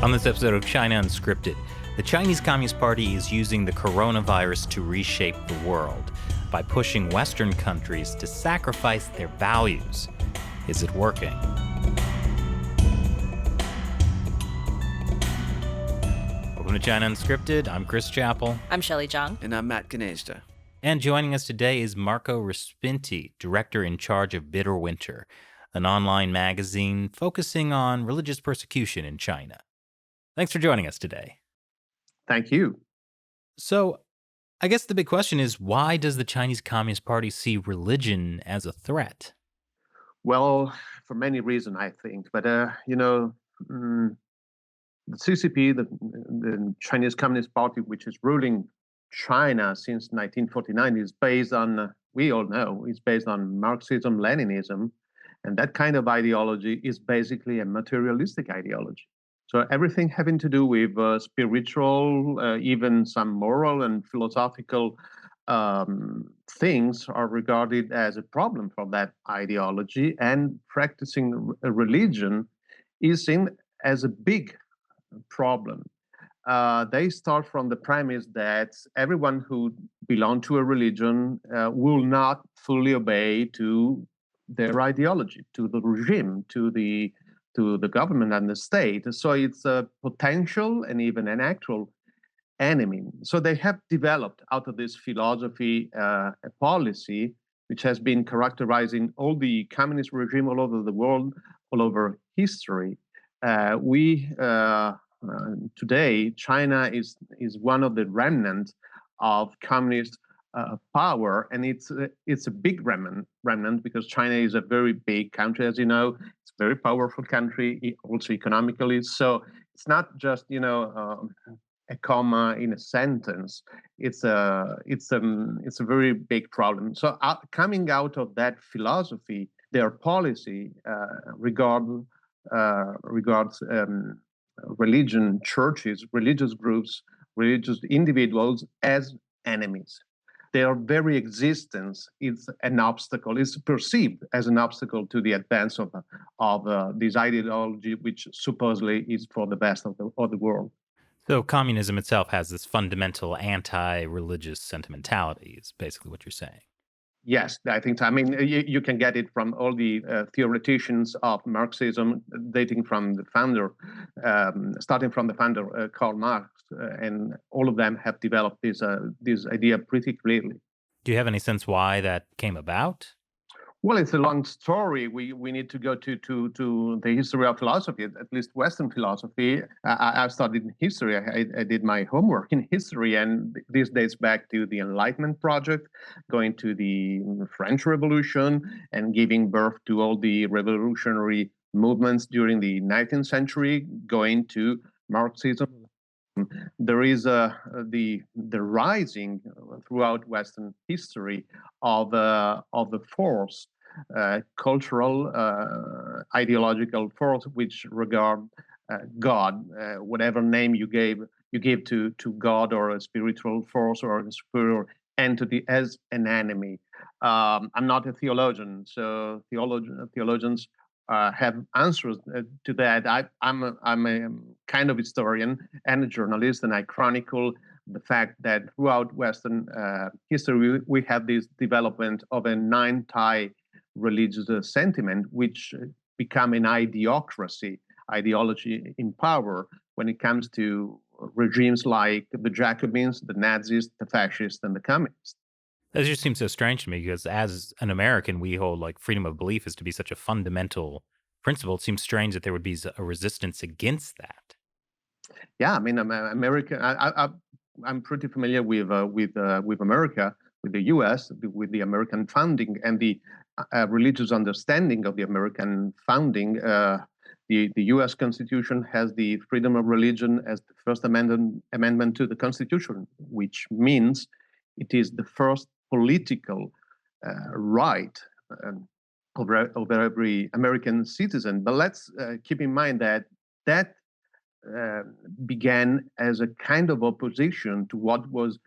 On this episode of China Unscripted, the Chinese Communist Party is using the coronavirus to reshape the world by pushing Western countries to sacrifice their values. Is it working? Welcome to China Unscripted. I'm Chris Chappell. I'm Shelley Zhang. And I'm Matt Gnezda. And joining us today is Marco Respinti, director in charge of Bitter Winter, an online magazine focusing on religious persecution in China. Thanks for joining us today. Thank you. So, I guess the big question is, why does the Chinese Communist Party see religion as a threat? Well, for many reasons, I think. But, the CCP, the Chinese Communist Party, which is ruling China since 1949, is based on, we all know, is based on Marxism, Leninism. And that kind of ideology is basically a materialistic ideology. So everything having to do with spiritual, even some moral and philosophical things are regarded as a problem for that ideology, and practicing a religion is seen as a big problem. They start from the premise that everyone who belongs to a religion will not fully obey to their ideology, to the regime, to the government and the state. So it's a potential and even an actual enemy. So they have developed out of this philosophy a policy which has been characterizing all the communist regime all over the world, all over history. Today, China is one of the remnants of communist power, and it's a big remnant because China is a very big country, as you know. It's a very powerful country, also economically. So it's not just a comma in a sentence. It's a very big problem. So coming out of that philosophy, their policy regards religion, churches, religious groups, religious individuals as enemies. Their very existence is an obstacle, is perceived as an obstacle to the advance of this ideology, which supposedly is for the best of the world. So communism itself has this fundamental anti-religious sentimentality, is basically what you're saying. Yes, I think so. I mean, you can get it from all the theoreticians of Marxism, dating from the founder, starting from the founder, Karl Marx, and all of them have developed this idea pretty clearly. Do you have any sense why that came about? Well, it's a long story. We need to go to the history of philosophy, at least Western philosophy. I studied history. I did my homework in history, and this dates back to the Enlightenment project, going to the French Revolution, and giving birth to all the revolutionary movements during the 19th century, going to Marxism. There is the rising throughout Western history of the force, cultural, ideological force, which regard God, whatever name you give to God or a spiritual force or a superior entity, as an enemy. I'm not a theologian, so theologians have answers to that. I'm a kind of historian and a journalist, and I chronicle the fact that throughout Western history we have this development of an anti-religious sentiment, which become an ideology in power when it comes to regimes like the Jacobins, the Nazis, the fascists, and the communists. That just seems so strange to me, because as an American, we hold like freedom of belief is to be such a fundamental principle. It seems strange that there would be a resistance against that. Yeah, I mean, American. I'm pretty familiar with America, with the U.S., with the American founding and the religious understanding of the American founding. The U.S. Constitution has the freedom of religion as the first amendment to the Constitution, which means it is the first political right of every American citizen. But let's keep in mind that began as a kind of opposition to what was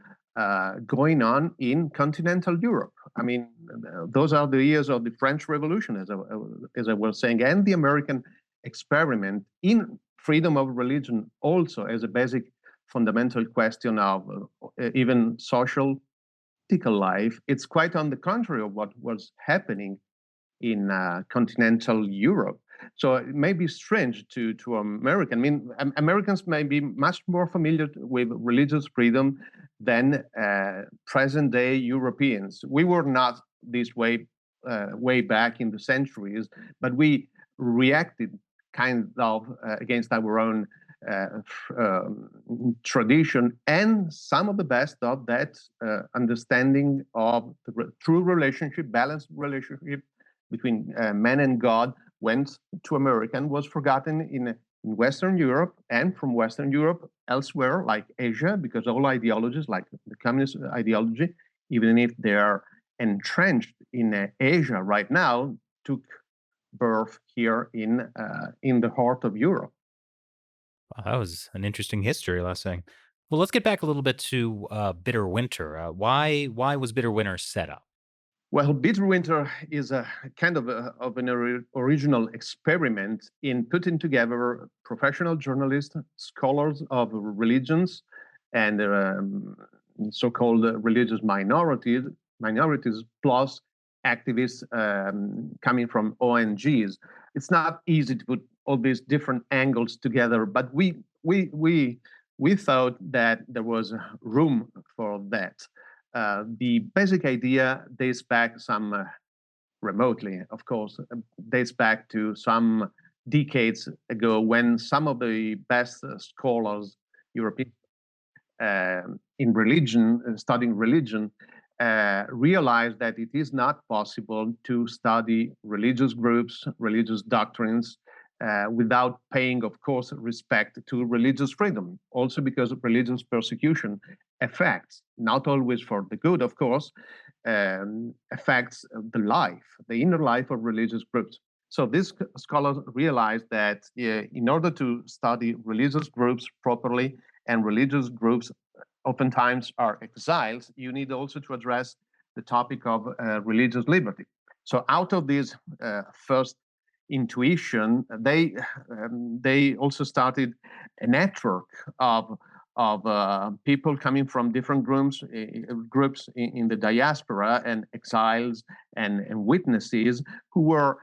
going on in continental Europe. I mean, those are the years of the French Revolution, as I was saying, and the American experiment in freedom of religion also as a basic fundamental question of even social political life. It's quite on the contrary of what was happening in continental Europe. So it may be strange to American. I mean, Americans may be much more familiar with religious freedom than present day Europeans. We were not this way back in the centuries, but we reacted kind of against our own tradition, and some of the best of that understanding of the true relationship, balanced relationship between man and God went to America and was forgotten in Western Europe, and from Western Europe elsewhere, like Asia, because all ideologies, like the communist ideology, even if they are entrenched in Asia right now, took birth here in the heart of Europe. Wow, that was an interesting history lesson. Well, let's get back a little bit to Bitter Winter. Why was Bitter Winter set up? Well, Bitterwinter is a kind of an original experiment in putting together professional journalists, scholars of religions, and so-called religious minorities, plus activists coming from ONGs. It's not easy to put all these different angles together, but we thought that there was room for that. The basic idea dates back some remotely, of course, dates back to some decades ago when some of the best scholars, European, in religion, studying religion, realized that it is not possible to study religious groups, religious doctrines, without paying, of course, respect to religious freedom. Also, because religious persecution affects, not always for the good, of course, affects the life, the inner life of religious groups. So these scholars realized that in order to study religious groups properly, and religious groups oftentimes are exiles, you need also to address the topic of religious liberty. So out of this first intuition, they also started a network of people coming from different groups in the diaspora, and exiles and witnesses who were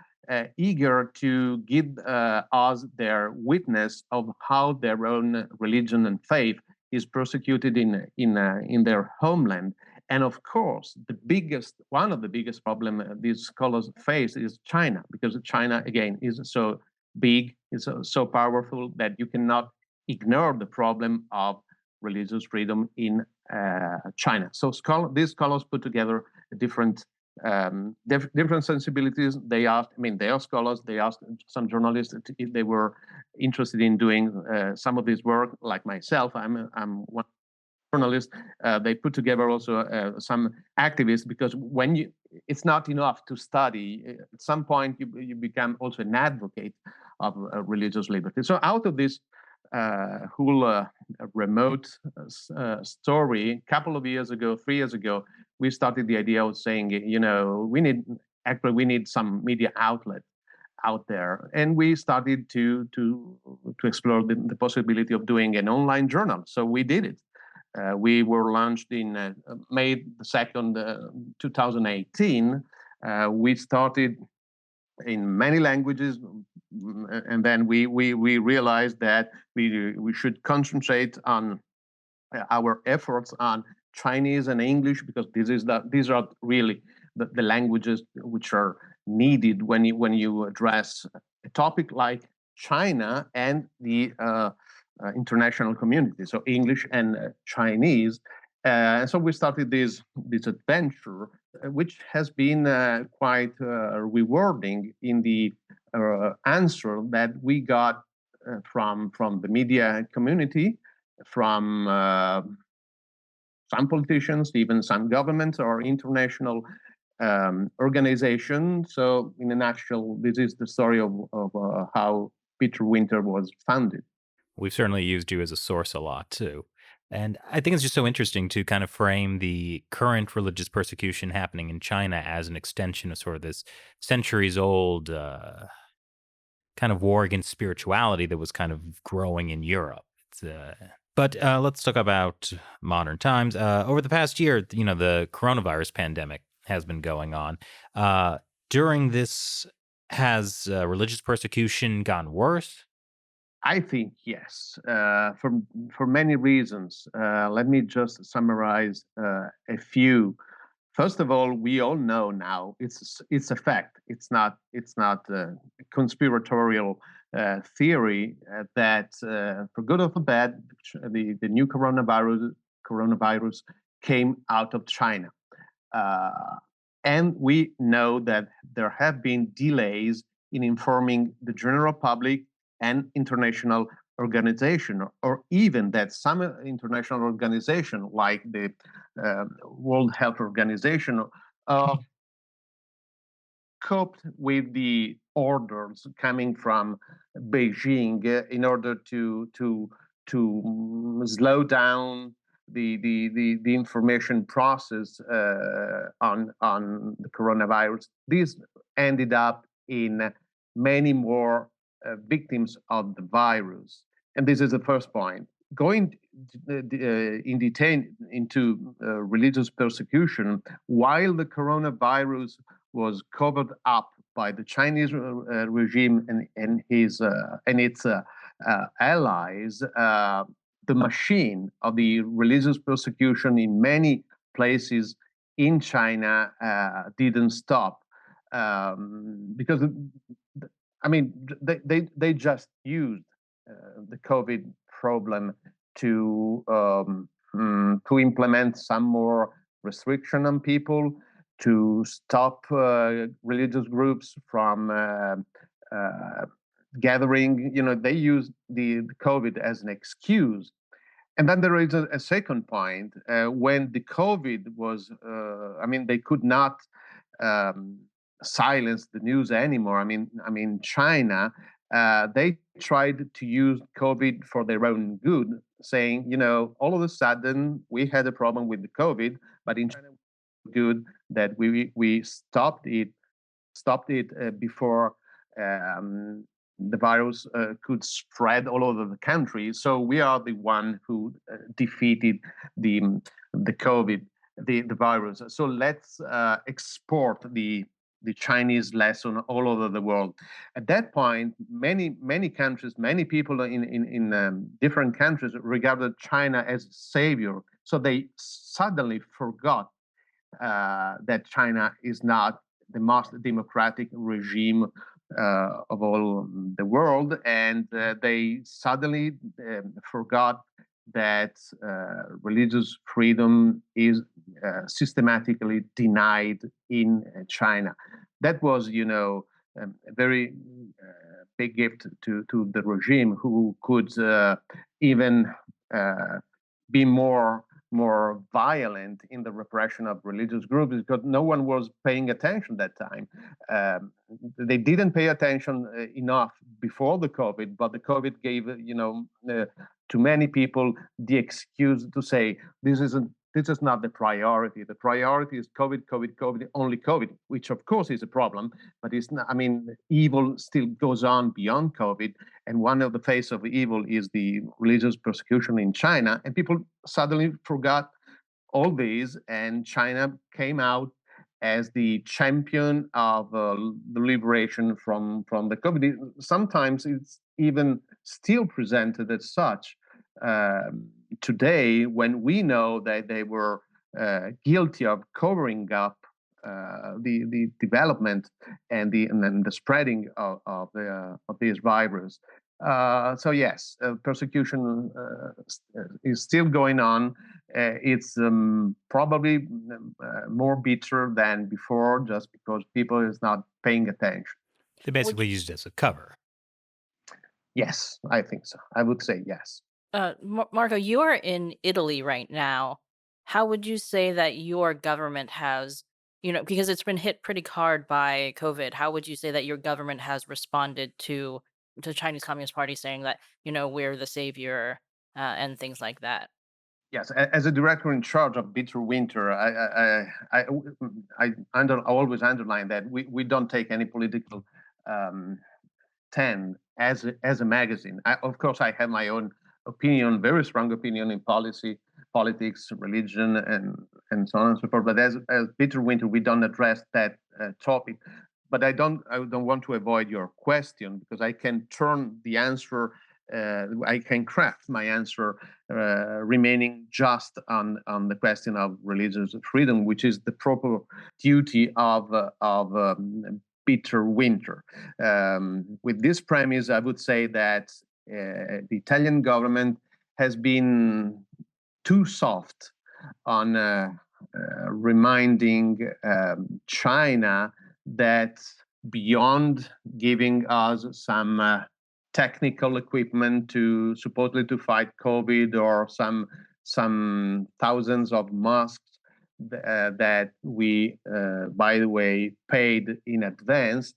eager to give us their witness of how their own religion and faith is persecuted in their homeland. And of course, one of the biggest problem these scholars face is China, because China, again, is so big, is so powerful that you cannot ignore the problem of religious freedom in China. So these scholars put together different sensibilities. They asked, I mean, they are scholars. They asked some journalists if they were interested in doing some of this work, like myself. I'm one journalist. They put together also some activists, because it's not enough to study. At some point, you become also an advocate of religious liberty. So out of this whole remote story, a couple of years ago, 3 years ago, we started the idea of saying, we need some media outlet out there, and we started to explore the possibility of doing an online journal. So we did it. We were launched in May 2nd, 2018. We started in many languages, and then we realized that we should concentrate on our efforts on Chinese and English, because these are really the languages which are needed when you address a topic like China and the international community. So English and Chinese. So we started this adventure, which has been quite rewarding in the answer that we got from the media community, from some politicians, even some governments or international organizations. So in a nutshell, this is the story of how Bitter Winter was founded. We've certainly used you as a source a lot too. And I think it's just so interesting to kind of frame the current religious persecution happening in China as an extension of sort of this centuries old kind of war against spirituality that was kind of growing in Europe. But let's talk about modern times. Over the past year, the coronavirus pandemic has been going on. During this, has religious persecution gotten worse? I think yes, for many reasons. Let me just summarize a few. First of all, we all know now it's a fact. It's not a conspiratorial theory that for good or for bad, the new coronavirus came out of China, and we know that there have been delays in informing the general public and international organization, or even that some international organization like the World Health Organization uh, coped with the orders coming from Beijing in order to slow down the information process on the coronavirus. This ended up in many more victims of the virus, and this is the first point. Going in detail into religious persecution, while the coronavirus was covered up by the Chinese regime and its allies, the machine of the religious persecution in many places in China didn't stop, because I mean they just used the COVID problem to implement some more restriction on people, to stop religious groups from gathering. They use the COVID as an excuse. And then there is a second point. When the COVID was, they could not silence the news anymore. China, they tried to use COVID for their own good, saying, all of a sudden we had a problem with the COVID, but in China, good that we stopped it before the virus could spread all over the country. So we are the one who defeated the COVID, the virus. So let's export the Chinese lesson all over the world. At that point, many countries, many people in different countries regarded China as a savior. So they suddenly forgot that China is not the most democratic regime of all the world, and they suddenly forgot that religious freedom is systematically denied in China. That was, a very big gift to the regime, who could even be more violent in the repression of religious groups, because no one was paying attention that time. They didn't pay attention enough before the COVID, but the COVID gave, to many people the excuse to say this is not the priority. The priority is COVID, COVID, COVID, only COVID, which of course is a problem, but it's not. Evil still goes on beyond COVID, and one of the face of evil is the religious persecution in China, and people suddenly forgot all these, and China came out as the champion of the liberation from the COVID. Sometimes it's even still presented as such today, when we know that they were guilty of covering up the development and the spreading of this virus. So yes, persecution is still going on. It's probably more bitter than before, just because people is not paying attention. They basically used it as a cover. Yes, I think so. I would say yes. Marco, you are in Italy right now. How would you say that your government has, because it's been hit pretty hard by COVID, how would you say that your government has responded to the Chinese Communist Party saying that, we're the savior and things like that? Yes, as a director in charge of Bitter Winter, I always underline that we don't take any political stand as a magazine. Of course, I have my own opinion, very strong opinion in politics, religion, and so on and so forth. But as Peter Winter, we don't address that topic. But I don't want to avoid your question, because I can turn the answer. I can craft my answer remaining just on the question of religious freedom, which is the proper duty of Peter Winter. With this premise, I would say that the Italian government has been too soft on reminding China that beyond giving us some technical equipment to supposedly to fight COVID, or some thousands of masks that we, by the way, paid in advance,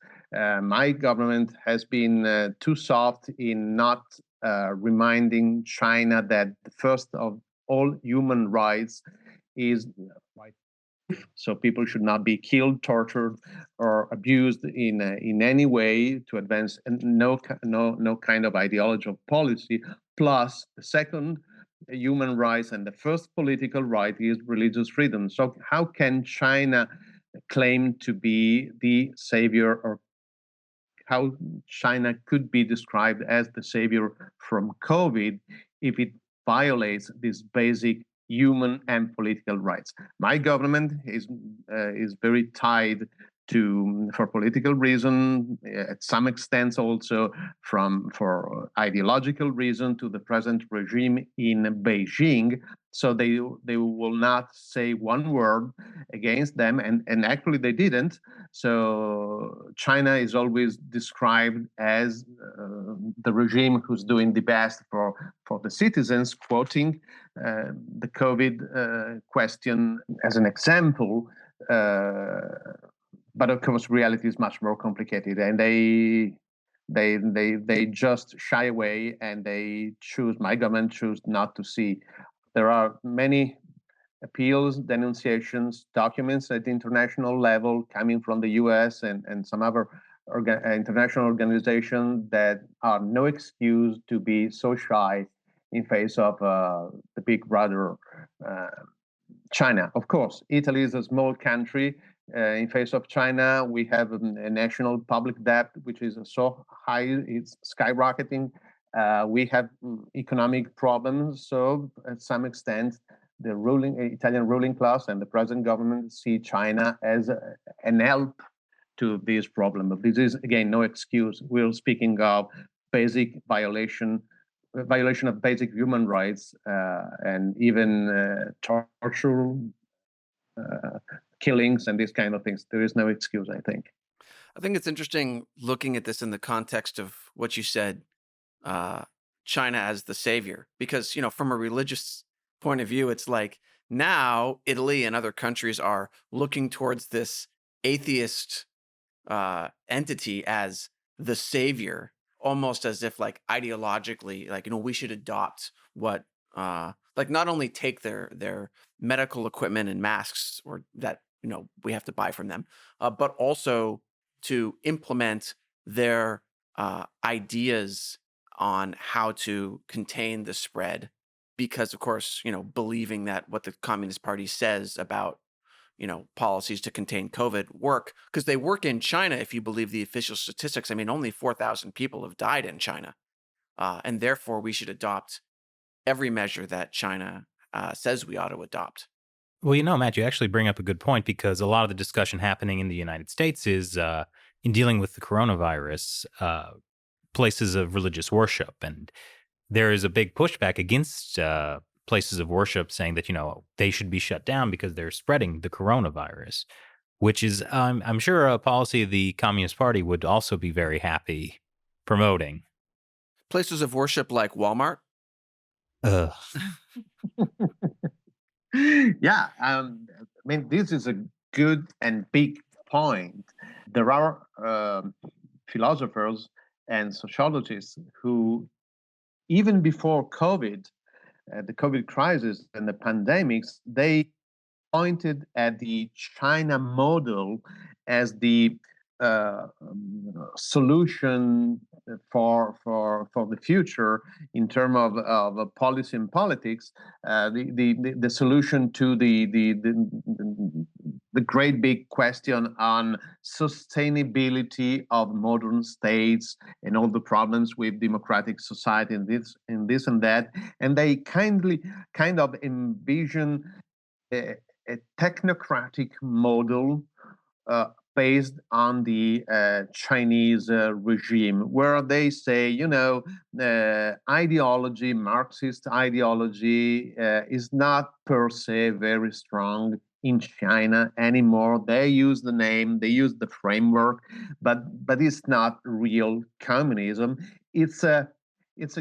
my government has been too soft in not reminding China that the first of all human rights is right. So people should not be killed, tortured, or abused in any way to advance no kind of ideology or policy. Plus, the second human rights and the first political right is religious freedom. So how can China claim to be the savior, or how China could be described as the savior from COVID if it violates these basic human and political rights? My government is very tied to, for political reason, at some extent also for ideological reason, to the present regime in Beijing. So they will not say one word against them, and actually they didn't. So China is always described as the regime who's doing the best for the citizens, quoting the COVID question as an example. But of course, reality is much more complicated, and they just shy away, and my government choose not to see. There are many appeals, denunciations, documents at the international level coming from the US and some other international organizations that are no excuse to be so shy in face of the big brother China. Of course, Italy is a small country. In face of China, we have a national public debt, which is so high, it's skyrocketing. We have economic problems. So, at some extent, the Italian ruling class and the present government see China as an help to this problem. But this is, again, no excuse. We're speaking of basic violation of basic human rights, and even torture, killings, and these kind of things. There is no excuse, I think. I think it's interesting looking at this in the context of what you said, China as the savior, because, from a religious point of view, it's like now Italy and other countries are looking towards this atheist entity as the savior, almost as if like ideologically, like, we should adopt what, like not only take their medical equipment and masks, or that, we have to buy from them, but also to implement their ideas on how to contain the spread. Because, of course, believing that what the Communist Party says about, policies to contain COVID work, because they work in China, if you believe the official statistics. I mean, only 4,000 people have died in China. And therefore, we should adopt every measure that China says we ought to adopt. Well, Matt, you actually bring up a good point, because a lot of the discussion happening in the United States is in dealing with the coronavirus, places of religious worship. And there is a big pushback against places of worship saying that, they should be shut down because they're spreading the coronavirus, which is, I'm sure, a policy the Communist Party would also be very happy promoting. Places of worship like Walmart? Yeah, I mean, this is a good and big point. There are philosophers and sociologists who, even before COVID, the COVID crisis and the pandemics, they pointed at the China model as the solution for the future in terms of policy and politics, the solution to the great big question on sustainability of modern states and all the problems with democratic society and this and that, and they kind of envision a technocratic model based on the Chinese regime, where they say, ideology, Marxist ideology, is not per se very strong in China anymore. They use the name, they use the framework, but it's not real communism. It's a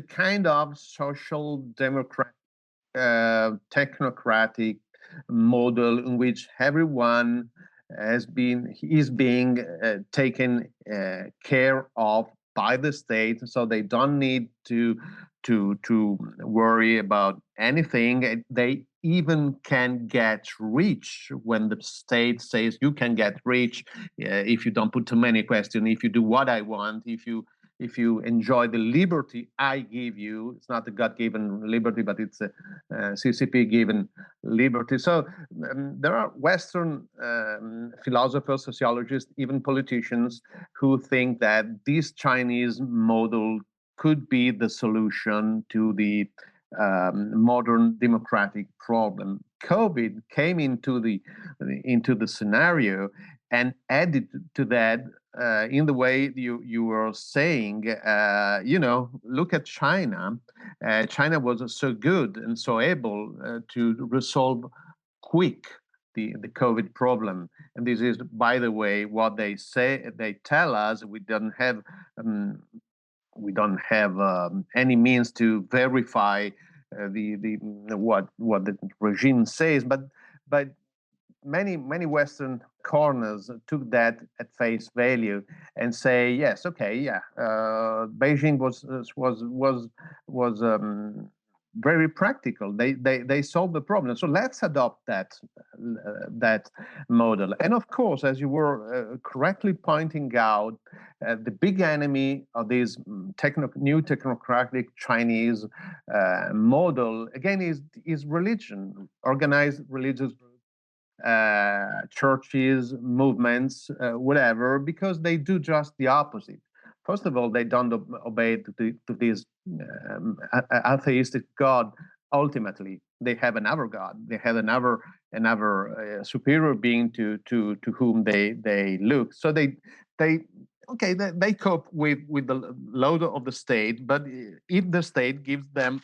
kind of social democratic, technocratic model in which everyone is being taken care of by the state, so they don't need to worry about anything. They even can get rich when the state says you can get rich if you don't put too many questions, if you do what I want, if you enjoy the liberty I give you. It's not a God-given liberty, but it's a CCP-given liberty. So there are Western philosophers, sociologists, even politicians who think that this Chinese model could be the solution to the modern democratic problem. COVID came into the scenario and added to that in the way you were saying. Look at China. China was so good and so able to resolve quick the COVID problem. And this is, by the way, what they tell us. We don't have any means to verify what the regime says, but many Western corners took that at face value and say, yes, okay, yeah, Beijing was very practical. They solved the problem. So let's adopt that model. And of course, as you were correctly pointing out, the big enemy of this new technocratic Chinese model again is religion, organized religious churches, movements, whatever, because they do just the opposite. First of all, they don't obey to this atheistic God. Ultimately, they have another God. They have another superior being to whom they look. So they cope with the load of the state, but if the state gives them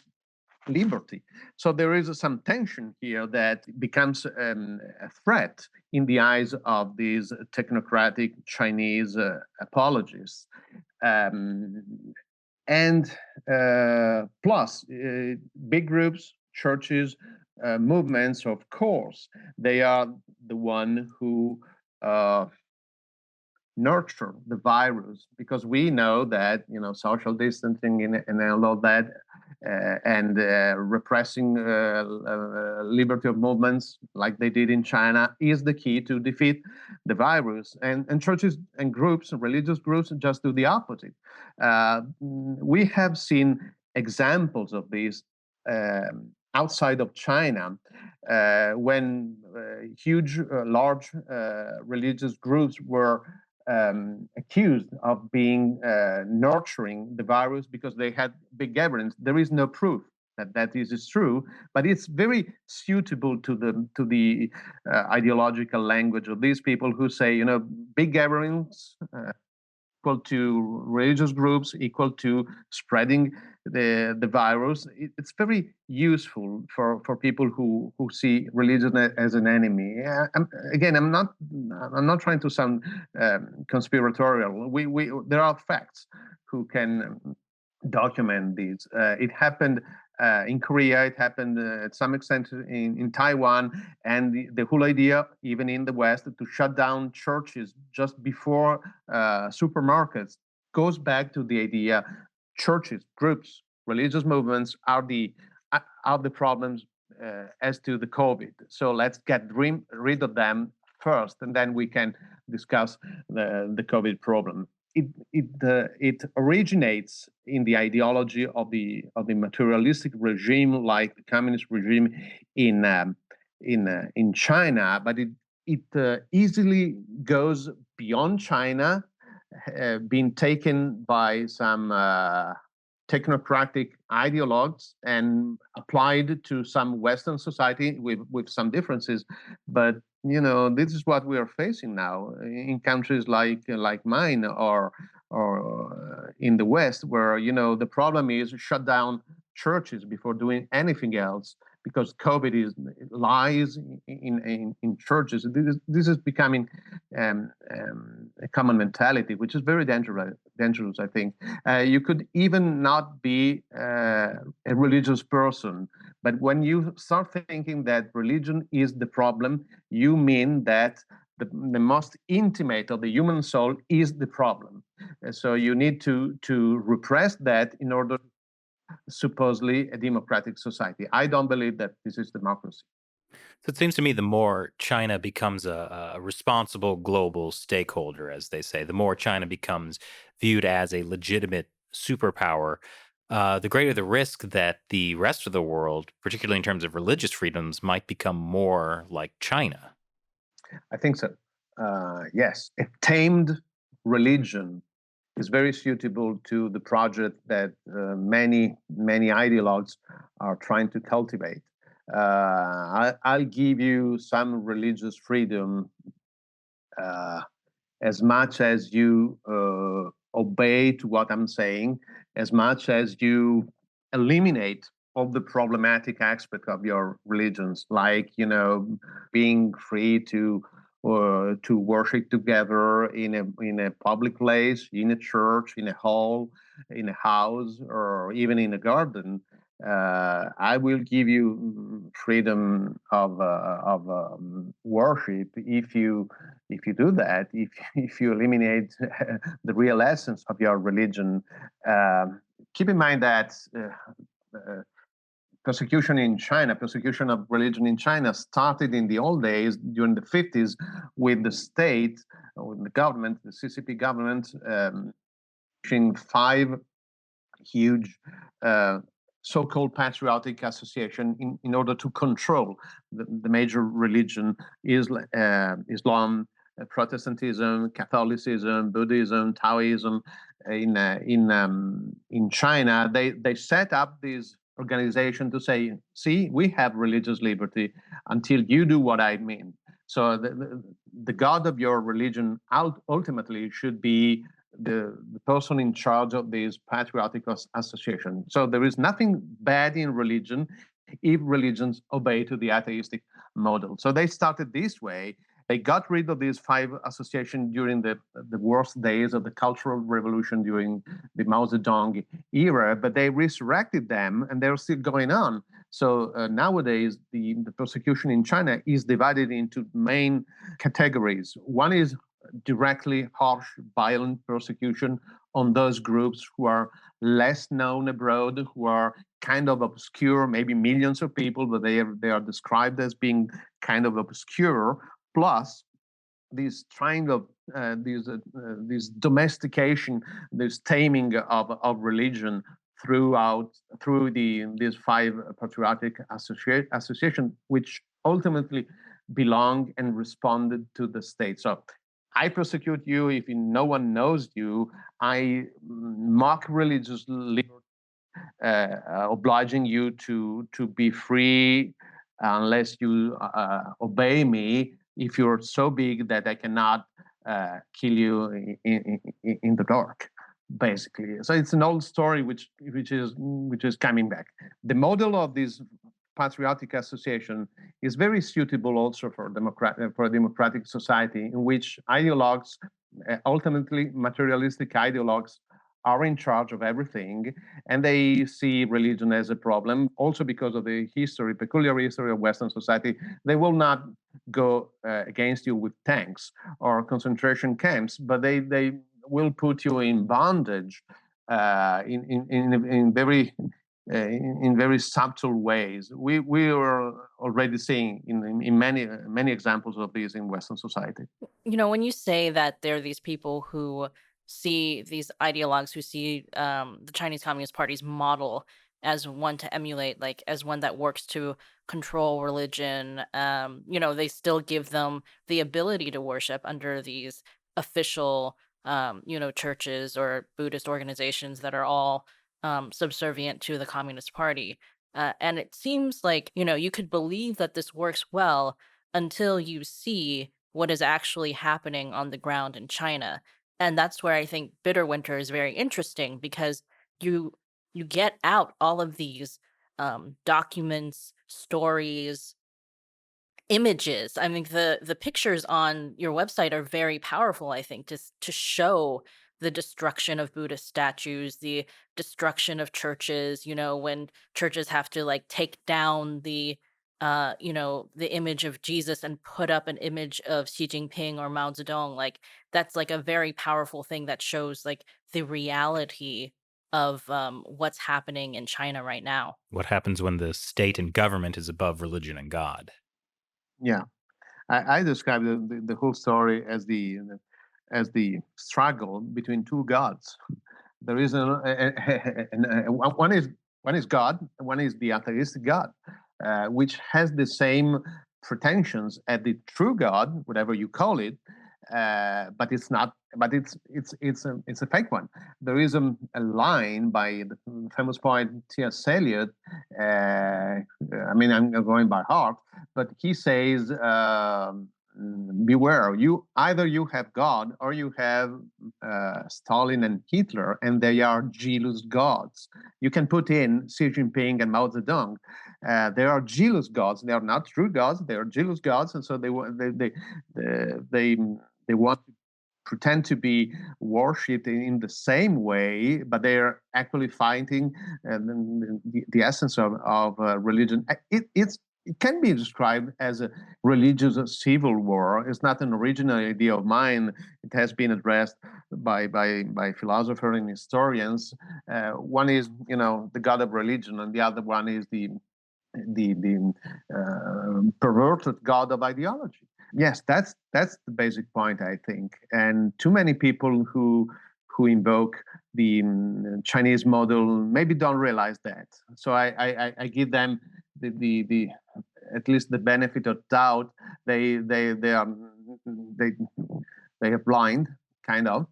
liberty. So there is some tension here that becomes a threat in the eyes of these technocratic Chinese apologists. Plus, big groups, churches, movements, of course, they are the one who nurture the virus, because we know that social distancing and all of that and repressing liberty of movements like they did in China is the key to defeat the virus. And churches and groups, religious groups, just do the opposite. We have seen examples of this outside of China, when huge, large religious groups were accused of being nurturing the virus because they had big evidence. There is no proof that this is true, but it's very suitable to the ideological language of these people who say, big evidence equal to religious groups, equal to spreading the virus. It's very useful for people who see religion as an enemy. I'm not trying to sound conspiratorial. There are facts who can document this. It happened in Korea, it happened at some extent in Taiwan, and the whole idea, even in the West, to shut down churches just before supermarkets goes back to the idea churches, groups, religious movements are the problems as to the COVID. So let's get rid of them first, and then we can discuss the COVID problem. It originates in the ideology of the materialistic regime, like the communist regime in China, but it easily goes beyond China, being taken by some technocratic ideologues and applied to some Western society with some differences. But this is what we are facing now in countries like mine or in the West, where the problem is shut down churches before doing anything else, because COVID is lies in churches. This is becoming a common mentality, which is very dangerous. I think you could even not be a religious person, but when you start thinking that religion is the problem, you mean that the most intimate of the human soul is the problem. So you need to repress that in order supposedly a democratic society. I don't believe that this is democracy. So it seems to me the more China becomes a responsible global stakeholder, as they say, the more China becomes viewed as a legitimate superpower, the greater the risk that the rest of the world, particularly in terms of religious freedoms, might become more like China. I think so. Yes, a tamed religion is very suitable to the project that many ideologues are trying to cultivate. I'll give you some religious freedom as much as you obey to what I'm saying, as much as you eliminate all the problematic aspect of your religions, like being free to worship together in a public place, in a church, in a hall, in a house, or even in a garden. I will give you freedom of worship if you do that. If you eliminate the real essence of your religion. Keep in mind that persecution of religion in China started in the old days during the 50s with the state, with the government, the CCP government, pushing 5 huge so-called patriotic association in order to control the major religion, Islam, Protestantism, Catholicism, Buddhism, Taoism. In China, they set up this organization to say, see, we have religious liberty until you do what I mean. So the God of your religion ultimately should be the person in charge of this patriotic association. So there is nothing bad in religion if religions obey to the atheistic model. So they started this way. They got rid of these 5 associations during the worst days of the Cultural Revolution during the Mao Zedong era, but they resurrected them and they're still going on. So nowadays, the persecution in China is divided into main categories. One is directly harsh, violent persecution on those groups who are less known abroad, who are kind of obscure, maybe millions of people, but they are described as being kind of obscure. Plus, this kind of this domestication, this taming of religion through these 5 patriotic association, which ultimately belong and responded to the state. So I persecute you if no one knows you. I mock religious liberty, obliging you to be free unless you obey me. If you're so big that I cannot kill you in the dark, basically. So it's an old story which is coming back. The model of this patriotic association is very suitable also for a democratic society in which ideologues, ultimately materialistic ideologues, are in charge of everything, and they see religion as a problem. Also because of the peculiar history of Western society, they will not go against you with tanks or concentration camps, but they will put you in bondage in very in very subtle ways. We are already seeing in many examples of this in Western society. When you say that there are these people who see these ideologues who see the Chinese Communist Party's model as one to emulate, like as one that works to control religion, they still give them the ability to worship under these official, churches or Buddhist organizations that are all subservient to the Communist Party. And it seems like, you could believe that this works well until you see what is actually happening on the ground in China. And that's where I think Bitter Winter is very interesting because you you get out all of these documents, stories, images. I mean, the pictures on your website are very powerful, I think, to show the destruction of Buddhist statues, the destruction of churches, when churches have to like take down the image of Jesus and put up an image of Xi Jinping or Mao Zedong. Like that's like a very powerful thing that shows like the reality of what's happening in China right now. What happens when the state and government is above religion and God? Yeah, I describe the whole story as the struggle between two gods. There is one is God, one is the atheistic God, which has the same pretensions as the true God, whatever you call it, but it's not. But it's a fake one. There is a line by the famous poet T.S. Eliot. I mean, I'm going by heart, but he says, "Beware! Either you have God or you have Stalin and Hitler, and they are jealous gods." You can put in Xi Jinping and Mao Zedong. They are jealous gods. They are not true gods. They are jealous gods, and so they want to pretend to be worshipped in the same way, but they are actually fighting the essence of religion. It can be described as a religious civil war. It's not an original idea of mine. It has been addressed by philosophers and historians. One is, the god of religion, and the other one is the perverted god of ideology. Yes, that's the basic point, I think. And too many people who invoke the Chinese model maybe don't realize that. So I give them the at least the benefit of doubt. They are blind, kind of.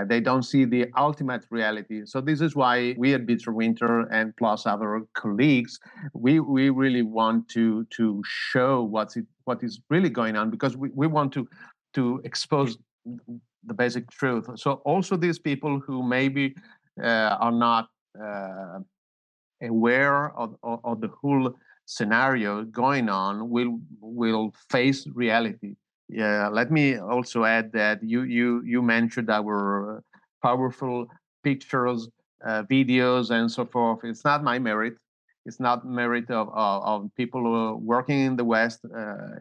They don't see the ultimate reality. So this is why we at Bitter Winter and plus other colleagues, we really want to show what is really going on, because we want to expose the basic truth. So also these people who maybe are not aware of the whole scenario going on will face reality. Yeah, let me also add that you mentioned our powerful pictures, videos, and so forth. It's not my merit. It's not merit of people who are working in the West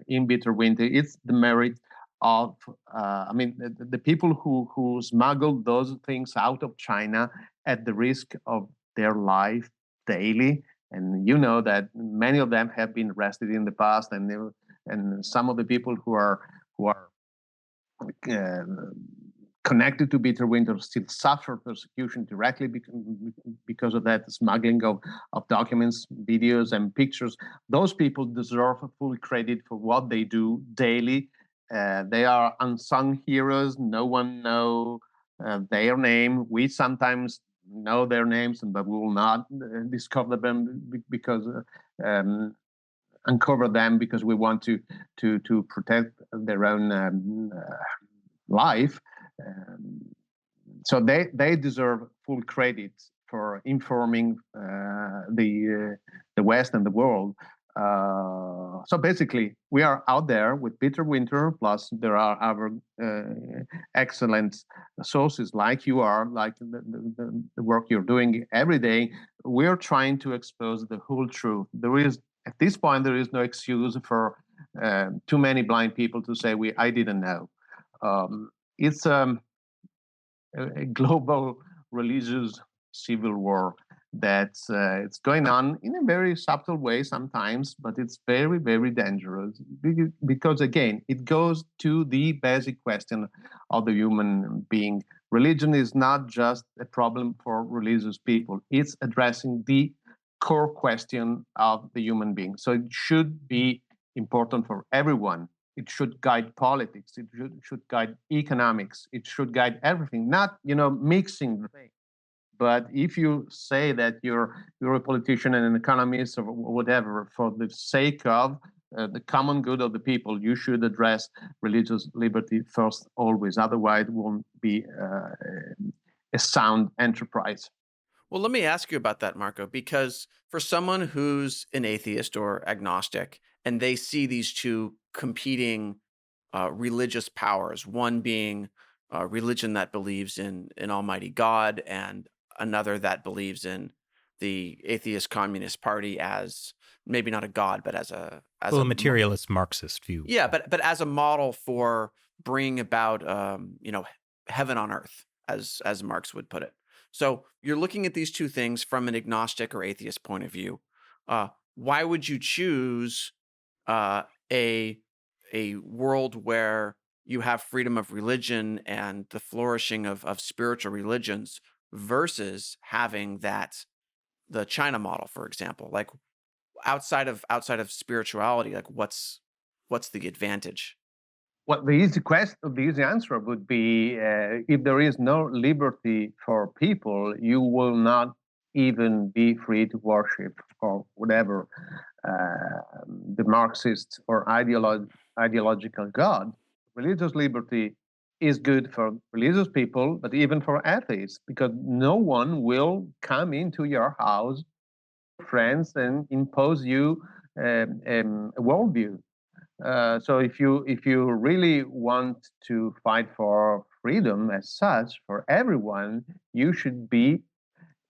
in Bitter Winter. It's the merit of the people who smuggled those things out of China at the risk of their life daily. And you know that many of them have been arrested in the past, and some of the people who are connected to Bitter Winter still suffer persecution directly because of that smuggling of documents, videos, and pictures. Those people deserve full credit for what they do daily. They are unsung heroes. No one knows their name. We sometimes know their names, but we will not discover them because uncover them because we want to protect their own life. So they deserve full credit for informing the West and the world. So basically, we are out there with Bitter Winter, plus there are other excellent sources like you are, like the work you're doing every day. We're trying to expose the whole truth. At this point, there is no excuse for too many blind people to say, I didn't know. It's a global religious civil war. that it's going on in a very subtle way sometimes, but it's very, very dangerous because, again, it goes to the basic question of the human being. Religion is not just a problem for religious people. It's addressing the core question of the human being. So it should be important for everyone. It should guide politics. It should guide economics. It should guide everything, not, mixing the things. But if you say that you're a politician and an economist or whatever, for the sake of the common good of the people, you should address religious liberty first, always. Otherwise, it won't be a sound enterprise. Well, let me ask you about that, Marco, because for someone who's an atheist or agnostic, and they see these two competing religious powers, one being a religion that believes in an almighty God, and another that believes in the atheist communist party as maybe not a god, but as a materialist Marxist view. Yeah, but as a model for bringing about heaven on earth, as Marx would put it. So you're looking at these two things from an agnostic or atheist point of view. Why would you choose a world where you have freedom of religion and the flourishing of spiritual religions versus having the China model, for example? Like outside of spirituality, like what's the advantage? Well, the easy answer would be if there is no liberty for people, you will not even be free to worship or whatever the Marxist or ideological God. Religious liberty is good for religious people, but even for atheists, because no one will come into your house, friends, and impose you a worldview. So if you really want to fight for freedom as such for everyone, you should be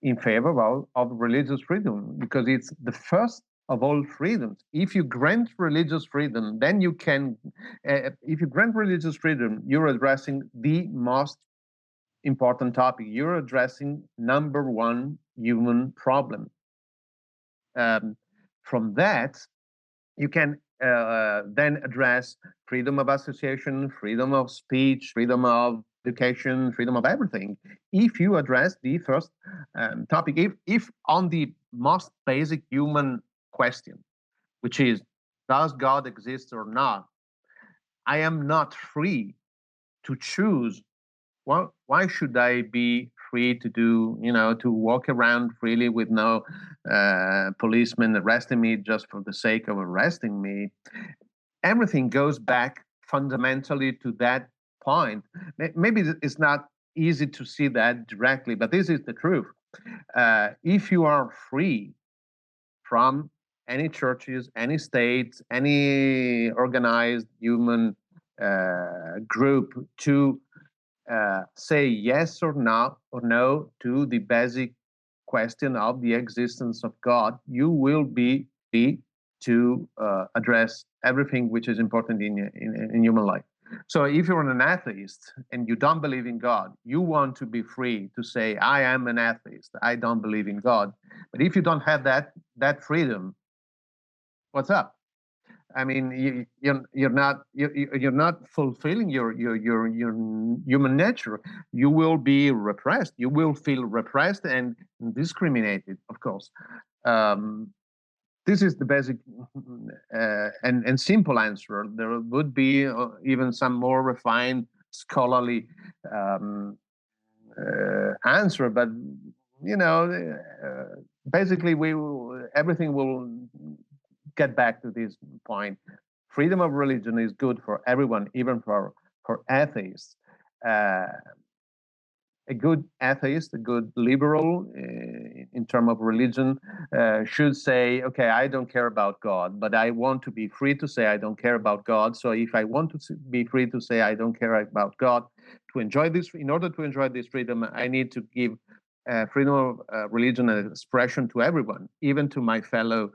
in favor of religious freedom, because it's the first of all freedoms. If you grant religious freedom, then you can. If you grant religious freedom, you're addressing the most important topic. You're addressing number one human problem. From that, you can then address freedom of association, freedom of speech, freedom of education, freedom of everything. If you address the first topic, if on the most basic human question, which is, does God exist or not, I am not free to choose. Well, why should I be free to to walk around freely with no policeman arresting me just for the sake of arresting me? Everything goes back fundamentally to that point. Maybe it's not easy to see that directly, but this is the truth. If you are free from any churches, any states, any organized human group to say yes or no to the basic question of the existence of God, you will be free to address everything which is important in human life. So if you're an atheist and you don't believe in God, you want to be free to say, I am an atheist, I don't believe in God. But if you don't have that freedom, what's up? I mean, you're not fulfilling your human nature. You will be repressed. You will feel repressed and discriminated, of course. This is the basic and simple answer. There would be even some more refined scholarly answer, but basically, everything will get back to this point. Freedom of religion is good for everyone, even for atheists. A good atheist, a good liberal in terms of religion should say, okay, I don't care about God, but I want to be free to say I don't care about God. So if I want to be free to say I don't care about God, in order to enjoy this freedom, I need to give freedom of religion and expression to everyone, even to my fellow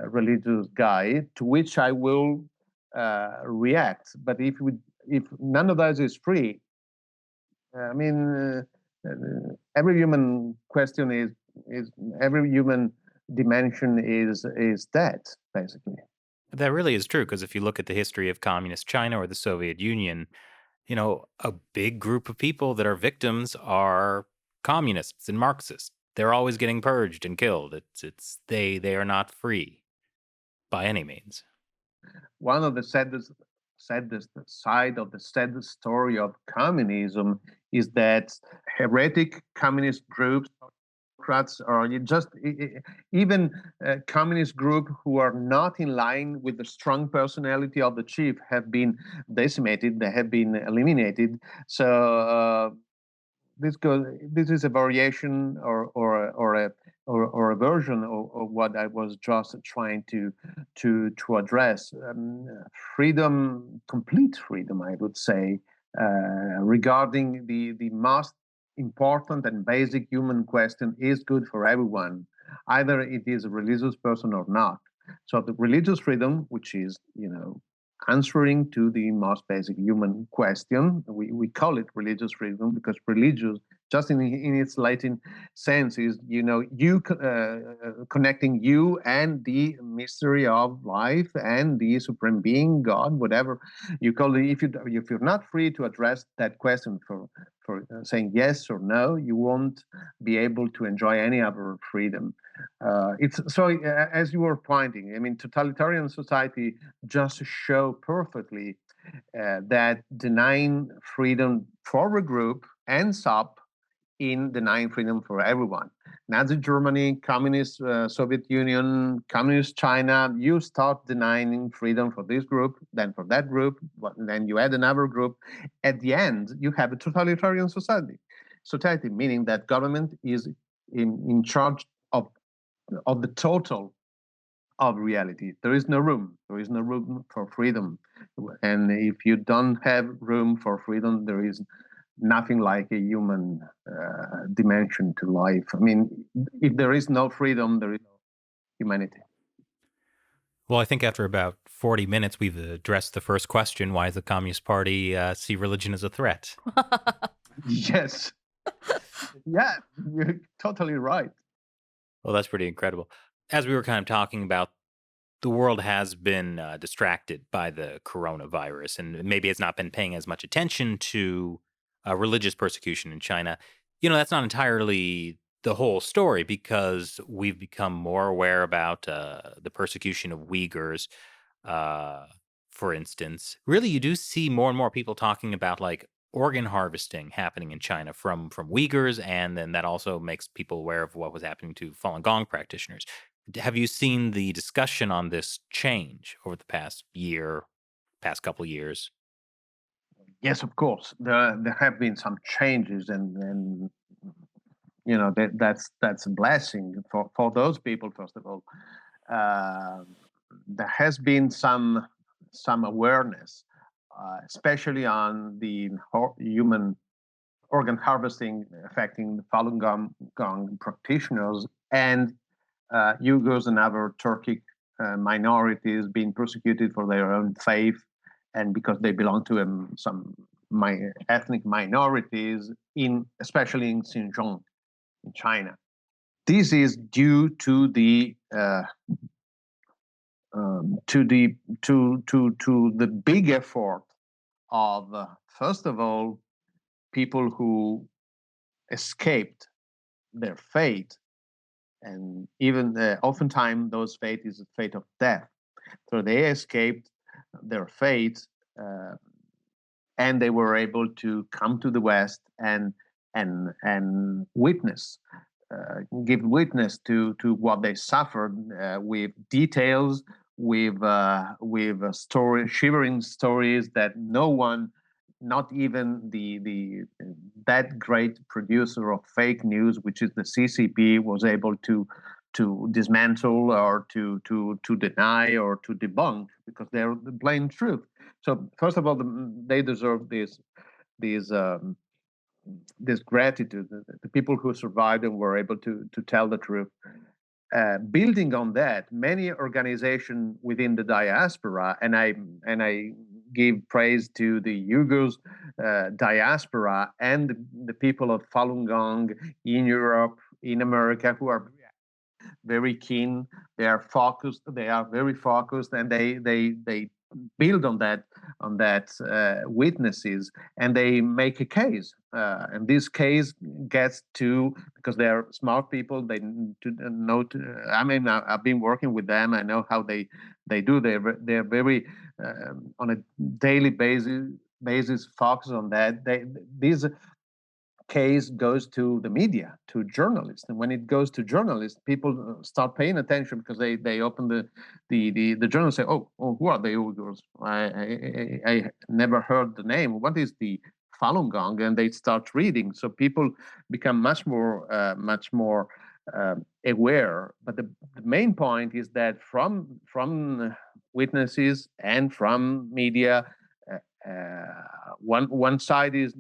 religious guy, to which I will react. But if none of those is free, I mean, every human question is is every human dimension is that, basically. That really is true because if you look at the history of communist China or the Soviet Union, a big group of people that are victims are communists and Marxists. They're always getting purged and killed. They are not free by any means. One of the saddest side of the saddest story of communism is that heretic communist groups, Democrats, or even communist group who are not in line with the strong personality of the chief have been decimated. They have been eliminated. So this is a variation or a version of what I was just trying to address. Freedom, complete freedom, I would say, regarding the most important and basic human question is good for everyone, either it is a religious person or not. So the religious freedom, which is answering to the most basic human question. We call it religious freedom because religious, just in its Latin sense, is you connecting you and the mystery of life and the supreme being, God, whatever you call it. If you're not free to address that question for saying yes or no, you won't be able to enjoy any other freedom. It's so as you were pointing. I mean, totalitarian society just show perfectly that denying freedom for a group ends up in denying freedom for everyone. Nazi Germany, Communist Soviet Union, Communist China, you start denying freedom for this group, then for that group, then you add another group. At the end, you have a totalitarian society. Society, meaning that government is in charge of the total of reality. There is no room. There is no room for freedom. And if you don't have room for freedom, there is nothing like a human dimension to life. I mean, if there is no freedom, there is no humanity. Well, I think after about 40 minutes, we've addressed the first question. Why does the Communist Party see religion as a threat? Yes. Yeah, you're totally right. Well, that's pretty incredible. As we were kind of talking about, the world has been distracted by the coronavirus, and maybe it's not been paying as much attention to religious persecution in China. That's not entirely the whole story because we've become more aware about the persecution of Uyghurs, for instance. Really, you do see more and more people talking about like organ harvesting happening in China from Uyghurs, and then that also makes people aware of what was happening to Falun Gong practitioners. Have you seen the discussion on this change over the past couple years? Yes, of course. There have been some changes, and that's a blessing for those people. First of all, there has been some awareness, especially on the human organ harvesting affecting the Falun Gong practitioners and Uyghurs and other Turkic minorities being persecuted for their own faith and because they belong to some ethnic minorities, especially in Xinjiang, in China. This is due to the big effort of first of all people who escaped their fate, and even oftentimes those fate is a fate of death. So they escaped their fate, and they were able to come to the West and witness, give witness to what they suffered with details, with shivering stories that no one, not even that great producer of fake news, which is the CCP, was able to dismantle or to deny or to debunk, because they're the plain truth. So first of all, they deserve this gratitude. The people who survived and were able to tell the truth. Building on that, many organizations within the diaspora, and I give praise to the Uyghurs diaspora and the people of Falun Gong in Europe, in America who are very keen. They are focused. They are very focused, and they build on that witnesses, and they make a case. And this case gets to, because they are smart people. They know. I mean, I've been working with them. I know how they do. They're very on a daily basis focused on that. These case goes to the media, to journalists, and when it goes to journalists, people start paying attention because they open the journal and say, oh, who are the Uyghurs? I never heard the name. What is the Falun Gong? And they start reading. So people become much more aware. But the main point is that from witnesses and from media, one side is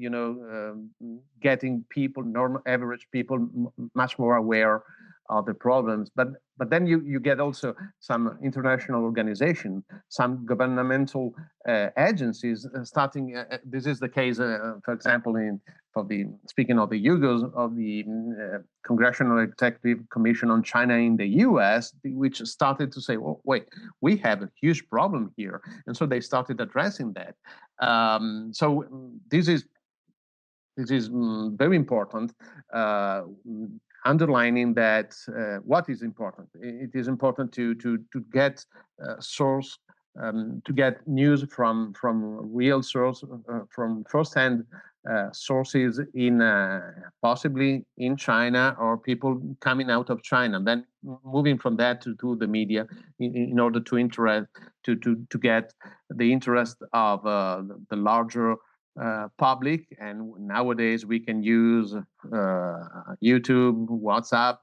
getting people, normal average people, much more aware of the problems, but then you get also some international organization, some governmental agencies starting. This is the case, for example, speaking of the Uyghurs, of the Congressional Executive Commission on China in the U.S., which started to say, "Oh, wait, we have a huge problem here," and so they started addressing that. So this is very important, underlining that what is important. It is important to get source, to get news from real source, from firsthand sources in possibly in China, or people coming out of China, then moving from that to the media in order to get the interest of the larger public. And nowadays we can use YouTube, WhatsApp,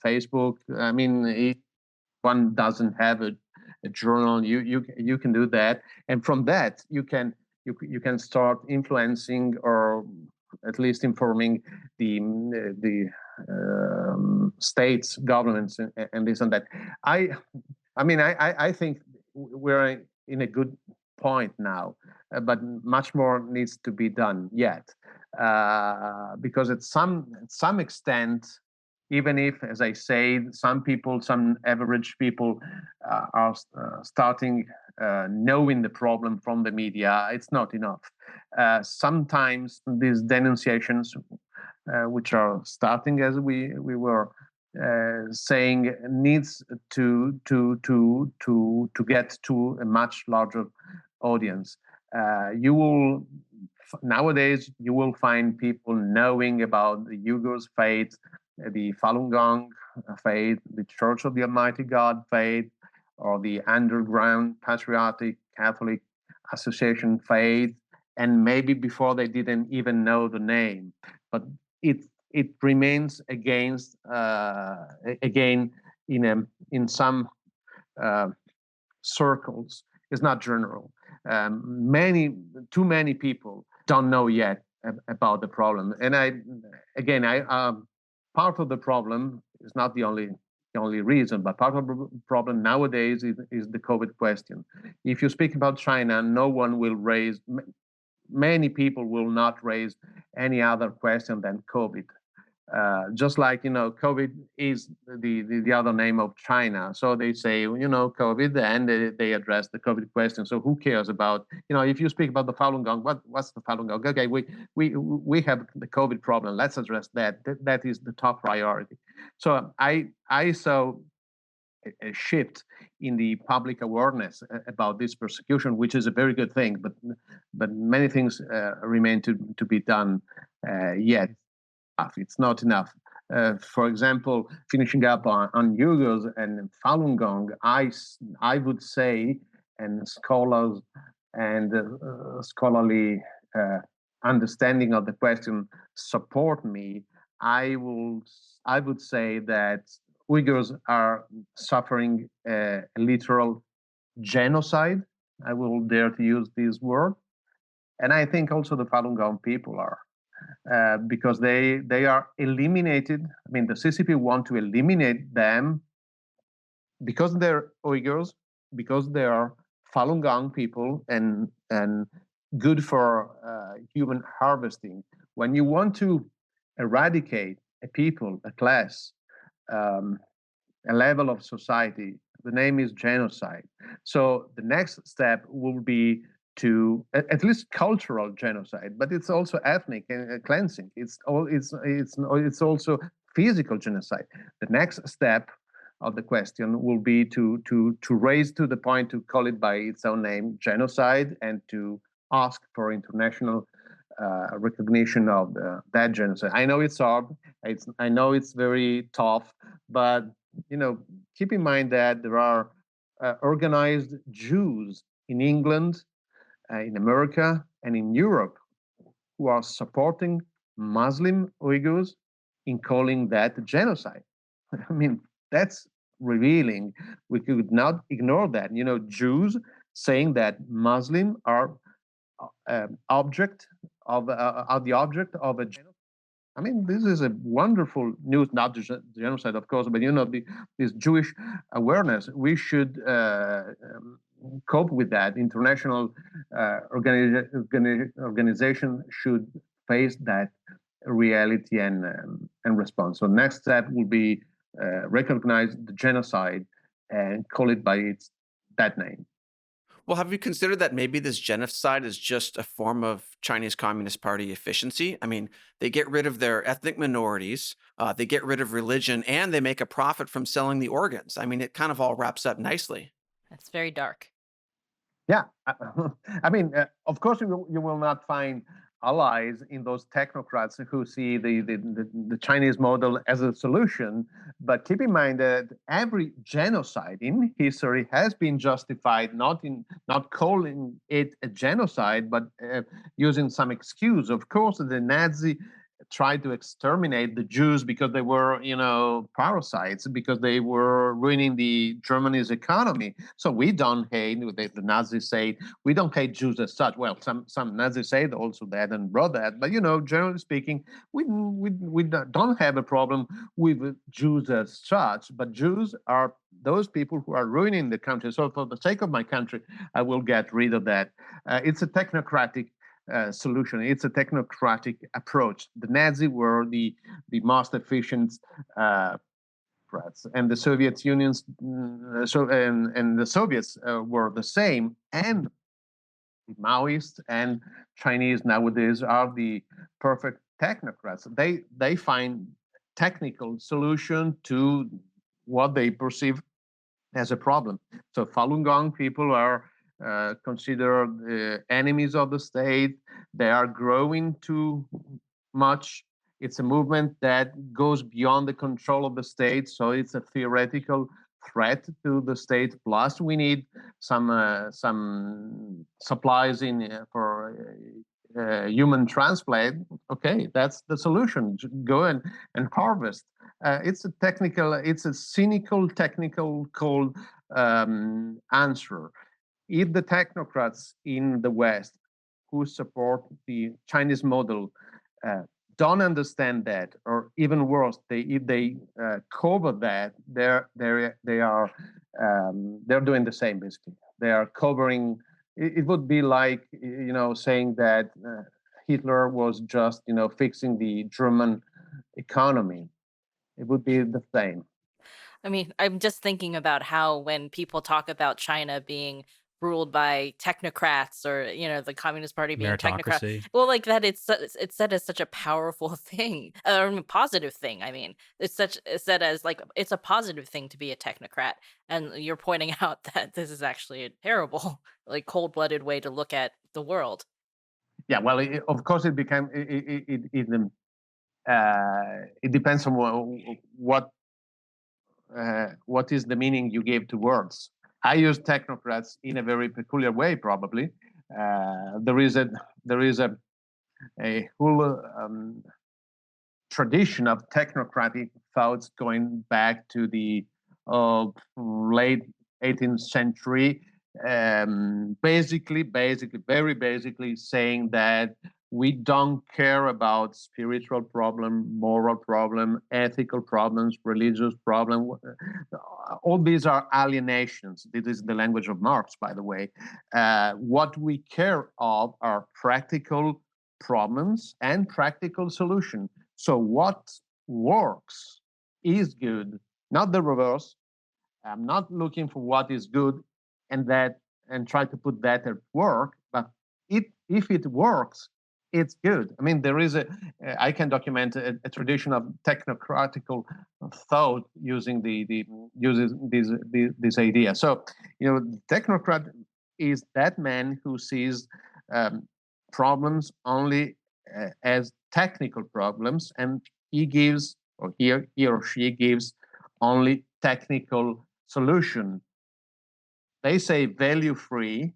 Facebook. I mean, if one doesn't have a journal, you can do that, and from that you can start influencing, or at least informing the states, governments, and this and that. I think we're in a good point now, but much more needs to be done yet, because at some extent, even if, as I say, some average people are starting knowing the problem from the media, it's not enough. Sometimes these denunciations, which are starting, as we were saying, needs to get to a much larger audience. Nowadays you will find people knowing about the Uyghurs faith, the Falun Gong faith, the Church of the Almighty God faith, or the underground patriotic Catholic association faith, and maybe before they didn't even know the name. But it remains again in some circles. It's not general. Too many people don't know yet about the problem. And part of the problem is not the only reason, but part of the problem nowadays is the COVID question. If you speak about China, many people will not raise any other question than COVID. Just like, COVID is the other name of China. So they say, COVID, and they address the COVID question. So who cares about, if you speak about the Falun Gong, what's the Falun Gong? Okay, we have the COVID problem. Let's address that. That is the top priority. So I saw a shift in the public awareness about this persecution, which is a very good thing, but many things remain to be done yet. It's not enough. For example, finishing up on Uyghurs and Falun Gong, I would say, and scholars and scholarly understanding of the question support me, I would say that Uyghurs are suffering a literal genocide. I will dare to use this word. And I think also the Falun Gong people are. Because they are eliminated. I mean, the CCP want to eliminate them because they're Uyghurs, because they are Falun Gong people and good for human harvesting. When you want to eradicate a people, a class, um, a level of society. The name is genocide. So the next step will be to at least cultural genocide, but it's also ethnic cleansing. It's also physical genocide. The next step of the question will be to raise to the point to call it by its own name, genocide, and to ask for international recognition of that genocide. I know it's hard. I know it's very tough, but keep in mind that there are organized Jews in England, in America, and in Europe who are supporting Muslim Uyghurs in calling that genocide. I mean, that's revealing. We could not ignore that. Jews saying that Muslims are the object of a genocide. I mean, this is a wonderful news, not just genocide, of course, but this Jewish awareness. We should cope with that. International organization should face that reality and respond. So next step will be recognize the genocide and call it by that name. Well, have you considered that maybe this genocide is just a form of Chinese Communist Party efficiency? I mean, they get rid of their ethnic minorities, they get rid of religion, and they make a profit from selling the organs. I mean, it kind of all wraps up nicely. That's very dark. Yeah, I mean, of course, you will not find allies in those technocrats who see the Chinese model as a solution. But keep in mind that every genocide in history has been justified not calling it a genocide, but using some excuse. Of course, the Nazi tried to exterminate the Jews because they were, parasites, because they were ruining the Germany's economy. So we don't hate, the Nazis say, we don't hate Jews as such. Well, some Nazis said also that and wrote that, but generally speaking, we don't have a problem with Jews as such. But Jews are those people who are ruining the country. So for the sake of my country, I will get rid of that. It's a technocratic solution. It's a technocratic approach. The Nazi were the most efficient threats, and the Soviet Unions, and the Soviets were the same. And the Maoists and Chinese nowadays are the perfect technocrats. They find technical solution to what they perceive as a problem. So Falun Gong people are considered enemies of the state. They are growing too much. It's a movement that goes beyond the control of the state. So it's a theoretical threat to the state. Plus, we need some supplies for human transplant. Okay, that's the solution. Go and harvest. It's a cynical, technical, cold answer. If the technocrats in the West who support the Chinese model don't understand that, or even worse, if they cover that, they're doing the same. Basically, they are covering. It would be like saying that Hitler was just fixing the German economy. It would be the same. I mean, I'm just thinking about how when people talk about China being ruled by technocrats, or the Communist Party being technocrat, Meritocracy. well, like that, it's said as such a powerful thing, or positive thing. I mean, it's said as like it's a positive thing to be a technocrat, and you're pointing out that this is actually a terrible, like cold-blooded way to look at the world. Yeah, well, of course, it became it depends on what is the meaning you give to words. I use technocrats in a very peculiar way. Probably there is a whole tradition of technocratic thoughts going back to the late 18th century. Basically, very basically, saying that we don't care about spiritual problem, moral problem, ethical problems, religious problem. All these are alienations. This is the language of Marx, by the way. What we care of are practical problems and practical solutions. So what works is good, not the reverse. I'm not looking for what is good and try to put that at work, but if it works, it's good. I mean, there is I can document a tradition of technocratical thought using uses this idea. So, the technocrat is that man who sees problems only as technical problems, and he or she gives only technical solution. They say value free,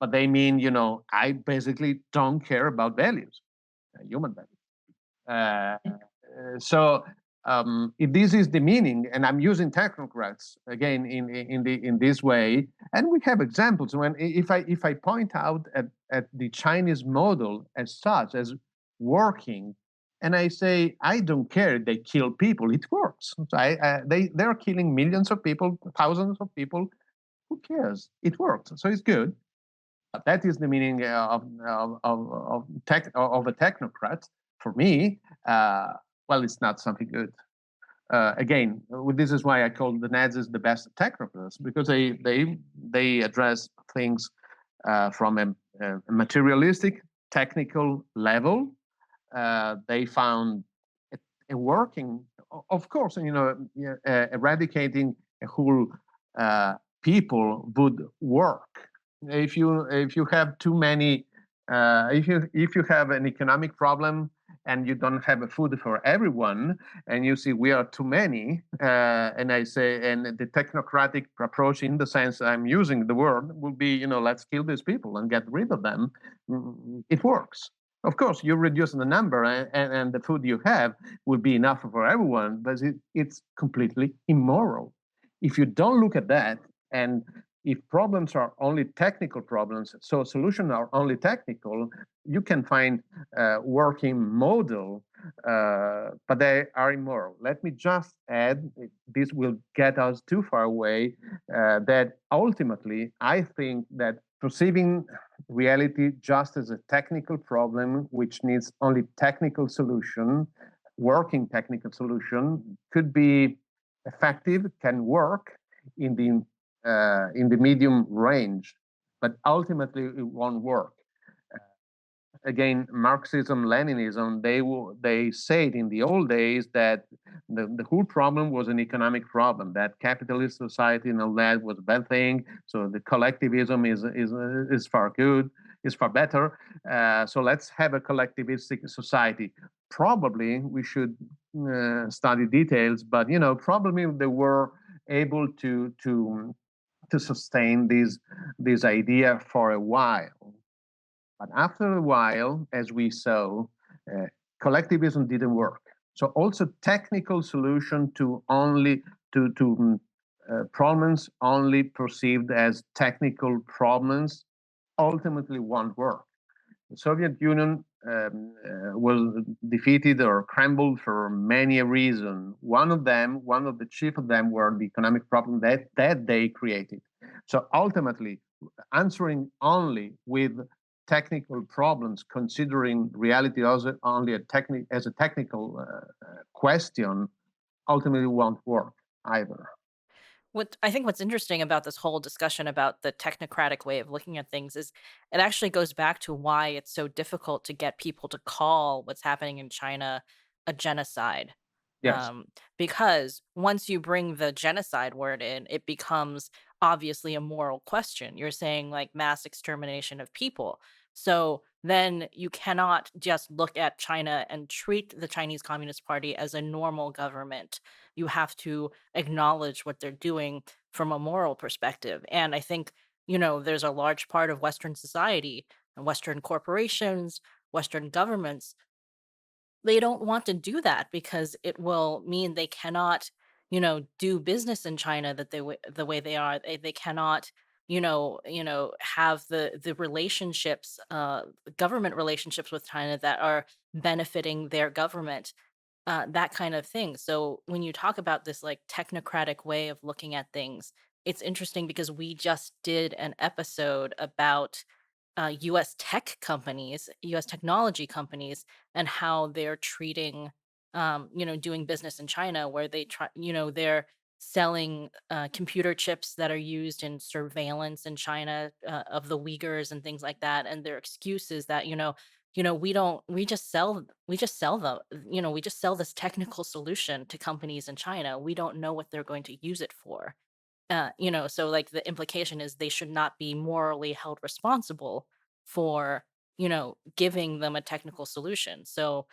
but they mean, I basically don't care about values, human values. So if this is the meaning, and I'm using technocrats again in this way, and we have examples. When if I point out at the Chinese model as such as working, and I say I don't care if they kill people, it works. So they're killing millions of people, thousands of people. Who cares? It works, so it's good. That is the meaning of a technocrat. For me, well, it's not something good. Again, this is why I call the Nazis the best technocrats, because they address things from a materialistic, technical level. They found a working, of course, eradicating a whole people would work. If you have too many, if you have an economic problem and you don't have a food for everyone, and you see we are too many, and I say, and the technocratic approach, in the sense I'm using the word, will be, let's kill these people and get rid of them. It works. Of course, you reduce the number, and the food you have will be enough for everyone, but it's completely immoral. If you don't look at that, and if problems are only technical problems, so solutions are only technical, you can find a working model, but they are immoral. Let me just add, this will get us too far away, that ultimately, I think that perceiving reality just as a technical problem, which needs only technical solution, working technical solution, could be effective, can work in the medium range, but ultimately it won't work. Again, Marxism, Leninism, they said in the old days that the whole problem was an economic problem, that capitalist society and all that was a bad thing. So the collectivism is far good, is far better. So let's have a collectivistic society. Probably we should study details, but probably they were able to sustain this idea for a while. But after a while, as we saw, collectivism didn't work. So also technical solution to problems only perceived as technical problems ultimately won't work. The Soviet Union was defeated or crumbled for many reasons. One of the chief of them, were the economic problem that they created. So ultimately, answering only with technical problems, considering reality as only a technical question, ultimately won't work either. What's interesting about this whole discussion about the technocratic way of looking at things is it actually goes back to why it's so difficult to get people to call what's happening in China a genocide. Yes. Because once you bring the genocide word in, it becomes obviously a moral question. You're saying like mass extermination of people. So then you cannot just look at China and treat the Chinese Communist Party as a normal government. You have to acknowledge what they're doing from a moral perspective. And I think, there's a large part of Western society and Western corporations, Western governments, they don't want to do that because it will mean they cannot, do business in China the way they are. They cannot, have the relationships, government relationships with China that are benefiting their government, that kind of thing. So when you talk about this like technocratic way of looking at things, it's interesting because we just did an episode about US tech companies, US technology companies, and how they're treating doing business in China, where they try, they're selling computer chips that are used in surveillance in China of the Uyghurs and things like that. And their excuse is that, we just sell this technical solution to companies in China. We don't know what they're going to use it for. So like the implication is they should not be morally held responsible for, giving them a technical solution. So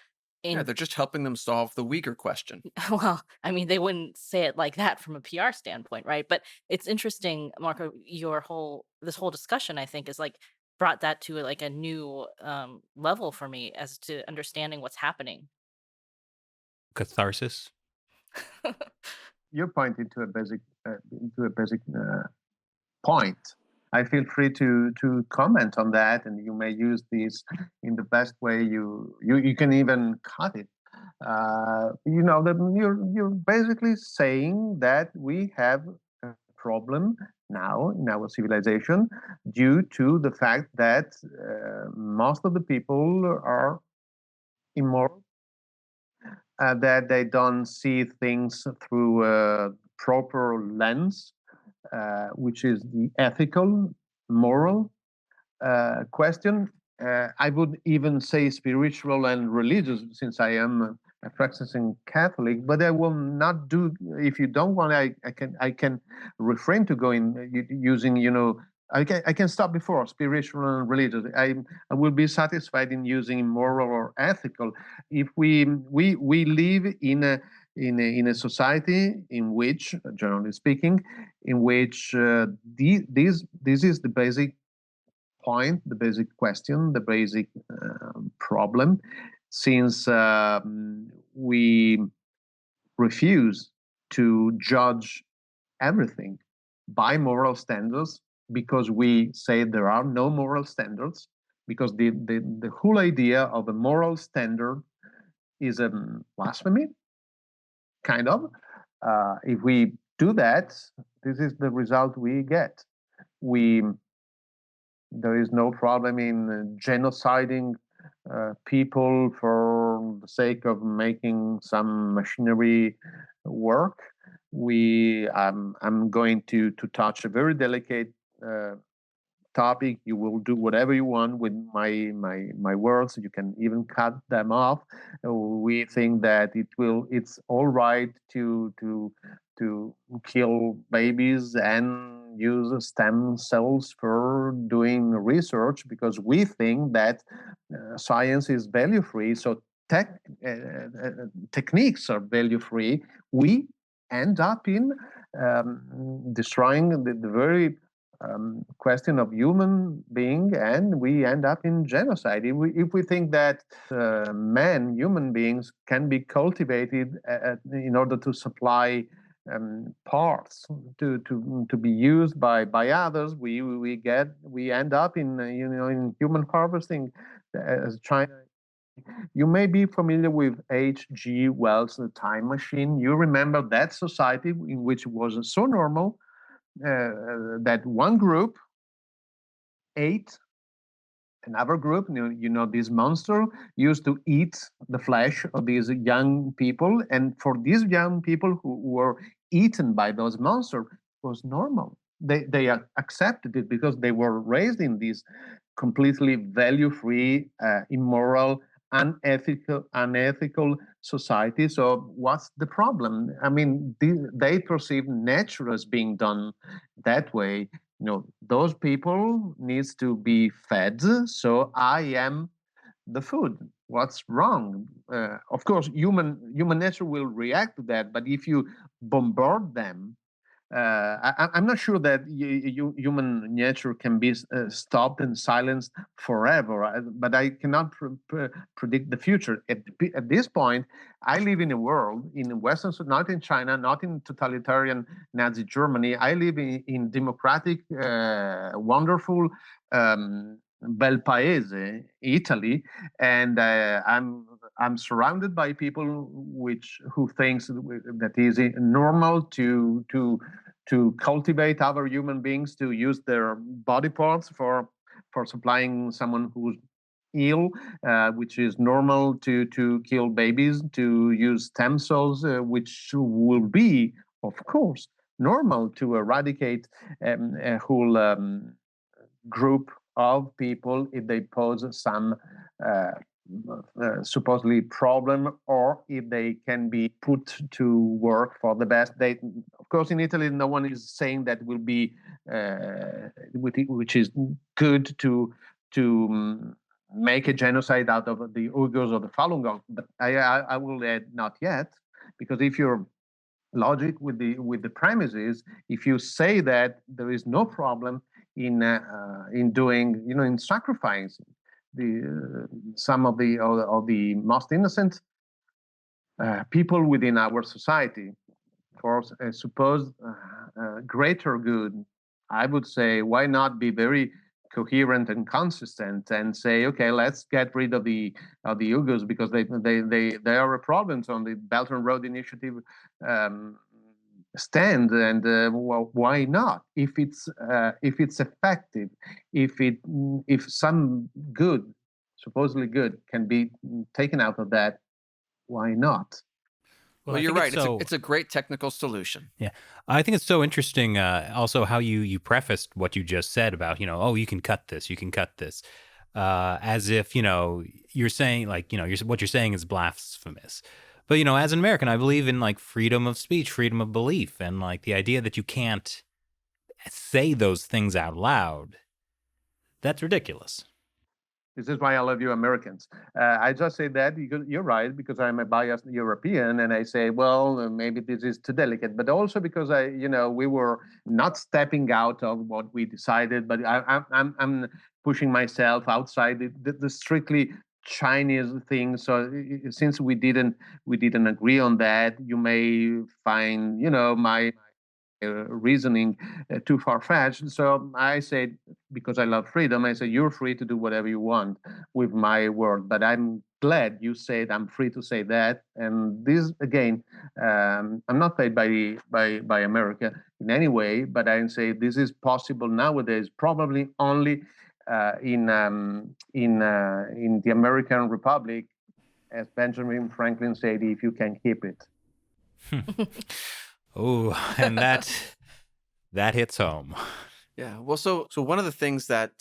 Yeah, in they're just helping them solve the Uyghur question. well, I mean, they wouldn't say it like that from a PR standpoint, right? But it's interesting, Marco, this whole discussion, I think, is like brought that to like a new level for me as to understanding what's happening. Catharsis? You pointed to a basic point. I feel free to comment on that, and you may use this in the best way. You can even cut it. That you're basically saying that we have a problem now in our civilization due to the fact that most of the people are immoral, that they don't see things through a proper lens, which is the ethical, moral question. I would even say spiritual and religious, since I am a practicing Catholic. But I will not do. If you don't want, I can refrain to go in using. I can stop before spiritual and religious. I will be satisfied in using moral or ethical. If we live in a society in which, generally speaking, in which this is the basic point, the basic question, the basic problem, since we refuse to judge everything by moral standards because we say there are no moral standards, because the whole idea of a moral standard is a blasphemy, kind of. If we do that, this is the result we get. There is no problem in genociding people for the sake of making some machinery work. I'm going to touch a very delicate topic. You will do whatever you want with my words. You can even cut them off. We think that it's all right to kill babies and use stem cells for doing research, because we think that science is value free. So techniques are value free. We end up in destroying the very question of human being, and we end up in genocide. If we think that human beings, can be cultivated in order to supply parts to be used by others, we end up in human harvesting, as China. You may be familiar with H.G. Wells' The Time Machine. You remember that society in which it was so normal that one group ate another group. This monster used to eat the flesh of these young people, and for these young people who were eaten by those monsters, it was normal. They accepted it because they were raised in this completely value-free, immoral, unethical society. So what's the problem? I mean, they perceive nature as being done that way. Those people needs to be fed, so I am the food. What's wrong? Of course, human nature will react to that, but if you bombard them, I'm not sure that human nature can be stopped and silenced forever, but I cannot predict the future. At this point, I live in a world, in Western, not in China, not in totalitarian Nazi Germany. I live in democratic, wonderful Bel Paese, Italy, and I'm surrounded by people who thinks that is normal to cultivate other human beings, to use their body parts for supplying someone who's ill, which is normal to kill babies, to use stem cells, which will be, of course, normal to eradicate a whole group of people if they pose some supposedly problem, or if they can be put to work for the best. They, of course, in Italy, no one is saying that will be, which is good to make a genocide out of the Uyghurs or the Falun Gong. But I will add not yet, because if your logic with the premises, if you say that there is no problem in doing, in sacrificing the some of the most innocent people within our society for a supposed greater good, I would say, why not be very coherent and consistent and say, okay, let's get rid of the Uyghurs because they are a problem on the Belt and Road Initiative stand, and well, why not? If it's effective, if some good, supposedly good, can be taken out of that, why not? Well, you're right. It's a great technical solution. Yeah, I think it's so interesting. Also, how you prefaced what you just said about, oh, you can cut this, as if you're saying, like, what you're saying is blasphemous. But as an American, I believe in, like, freedom of speech, freedom of belief, and, like, the idea that you can't say those things out loud. That's ridiculous. This is why I love you Americans. I just say that because you're right, because I'm a biased European, and I say, well, maybe this is too delicate, but also because we were not stepping out of what we decided, but I'm pushing myself outside the strictly Chinese thing. So since we didn't agree on that, you may find my reasoning too far-fetched. So I said, because I love freedom, I said, you're free to do whatever you want with my word, but I'm glad you said I'm free to say that. And this, again, I'm not paid by America in any way, but I say this is possible nowadays, probably only in the American Republic, as Benjamin Franklin said, if you can keep it. Oh, and that hits home. Yeah. Well, so one of the things that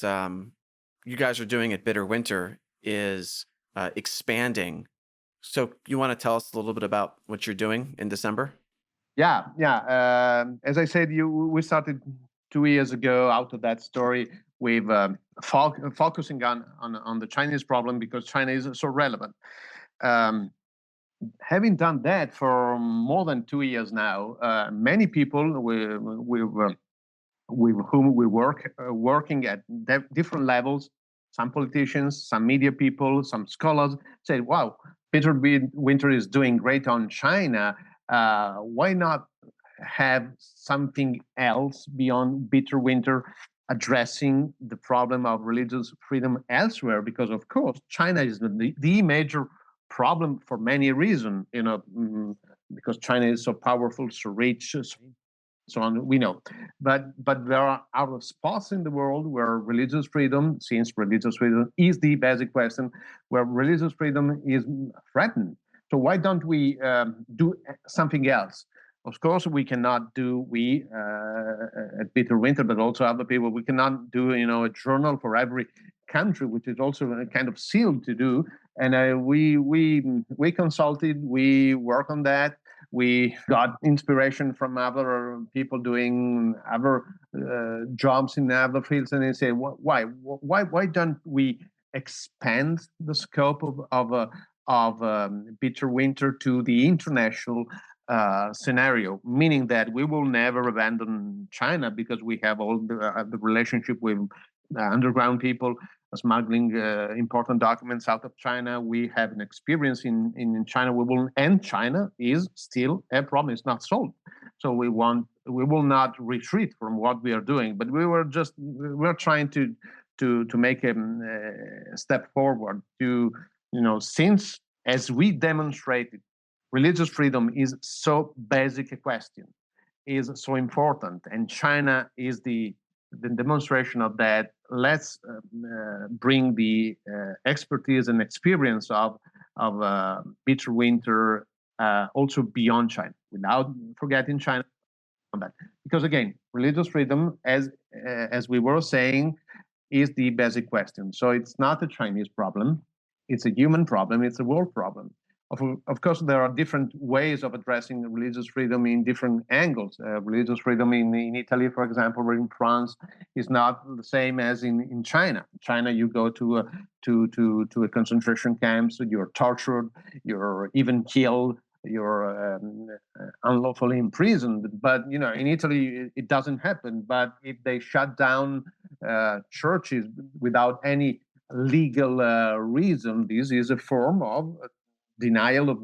you guys are doing at Bitter Winter is expanding. So you want to tell us a little bit about what you're doing in December? Yeah. As I said, we started 2 years ago out of that story with focusing on the Chinese problem because China is so relevant. Having done that for more than 2 years now, many people with whom we working at different levels, some politicians, some media people, some scholars, say, wow, Bitter Winter is doing great on China. Why not have something else beyond Bitter Winter addressing the problem of religious freedom elsewhere? Because, of course, China is the major problem for many reasons, because China is so powerful, so rich, so on, we know. But there are other spots in the world where religious freedom, since religious freedom is the basic question, where religious freedom is threatened. So why don't we do something else? Of course, we cannot do, at Bitter Winter, but also other people, we cannot do, a journal for every country, which is also a kind of seal to do. And we consulted, we work on that. We got inspiration from other people doing other jobs in other fields, and they say, why don't we expand the scope of Bitter Winter to the international scenario, meaning that we will never abandon China because we have all the relationship with underground people smuggling important documents out of China. We have an experience in China. And China is still a problem. It's not solved. So we will not retreat from what we are doing. But we're trying to make a step forward to, since, as we demonstrated, religious freedom is so basic a question, is so important, and China is the demonstration of that. let's bring the expertise and experience of bitter winter also beyond China, without forgetting China on that. Because again, religious freedom, as we were saying, is the basic question. So it's not a Chinese problem; it's a human problem. It's a world problem. Of course, there are different ways of addressing religious freedom in different angles. Religious freedom in Italy, for example, or in France, is not the same as in China. In China, you go to a concentration camps, you're tortured, you're even killed, you're unlawfully imprisoned. But in Italy, it doesn't happen. But if they shut down churches without any legal reason, this is a form of denial of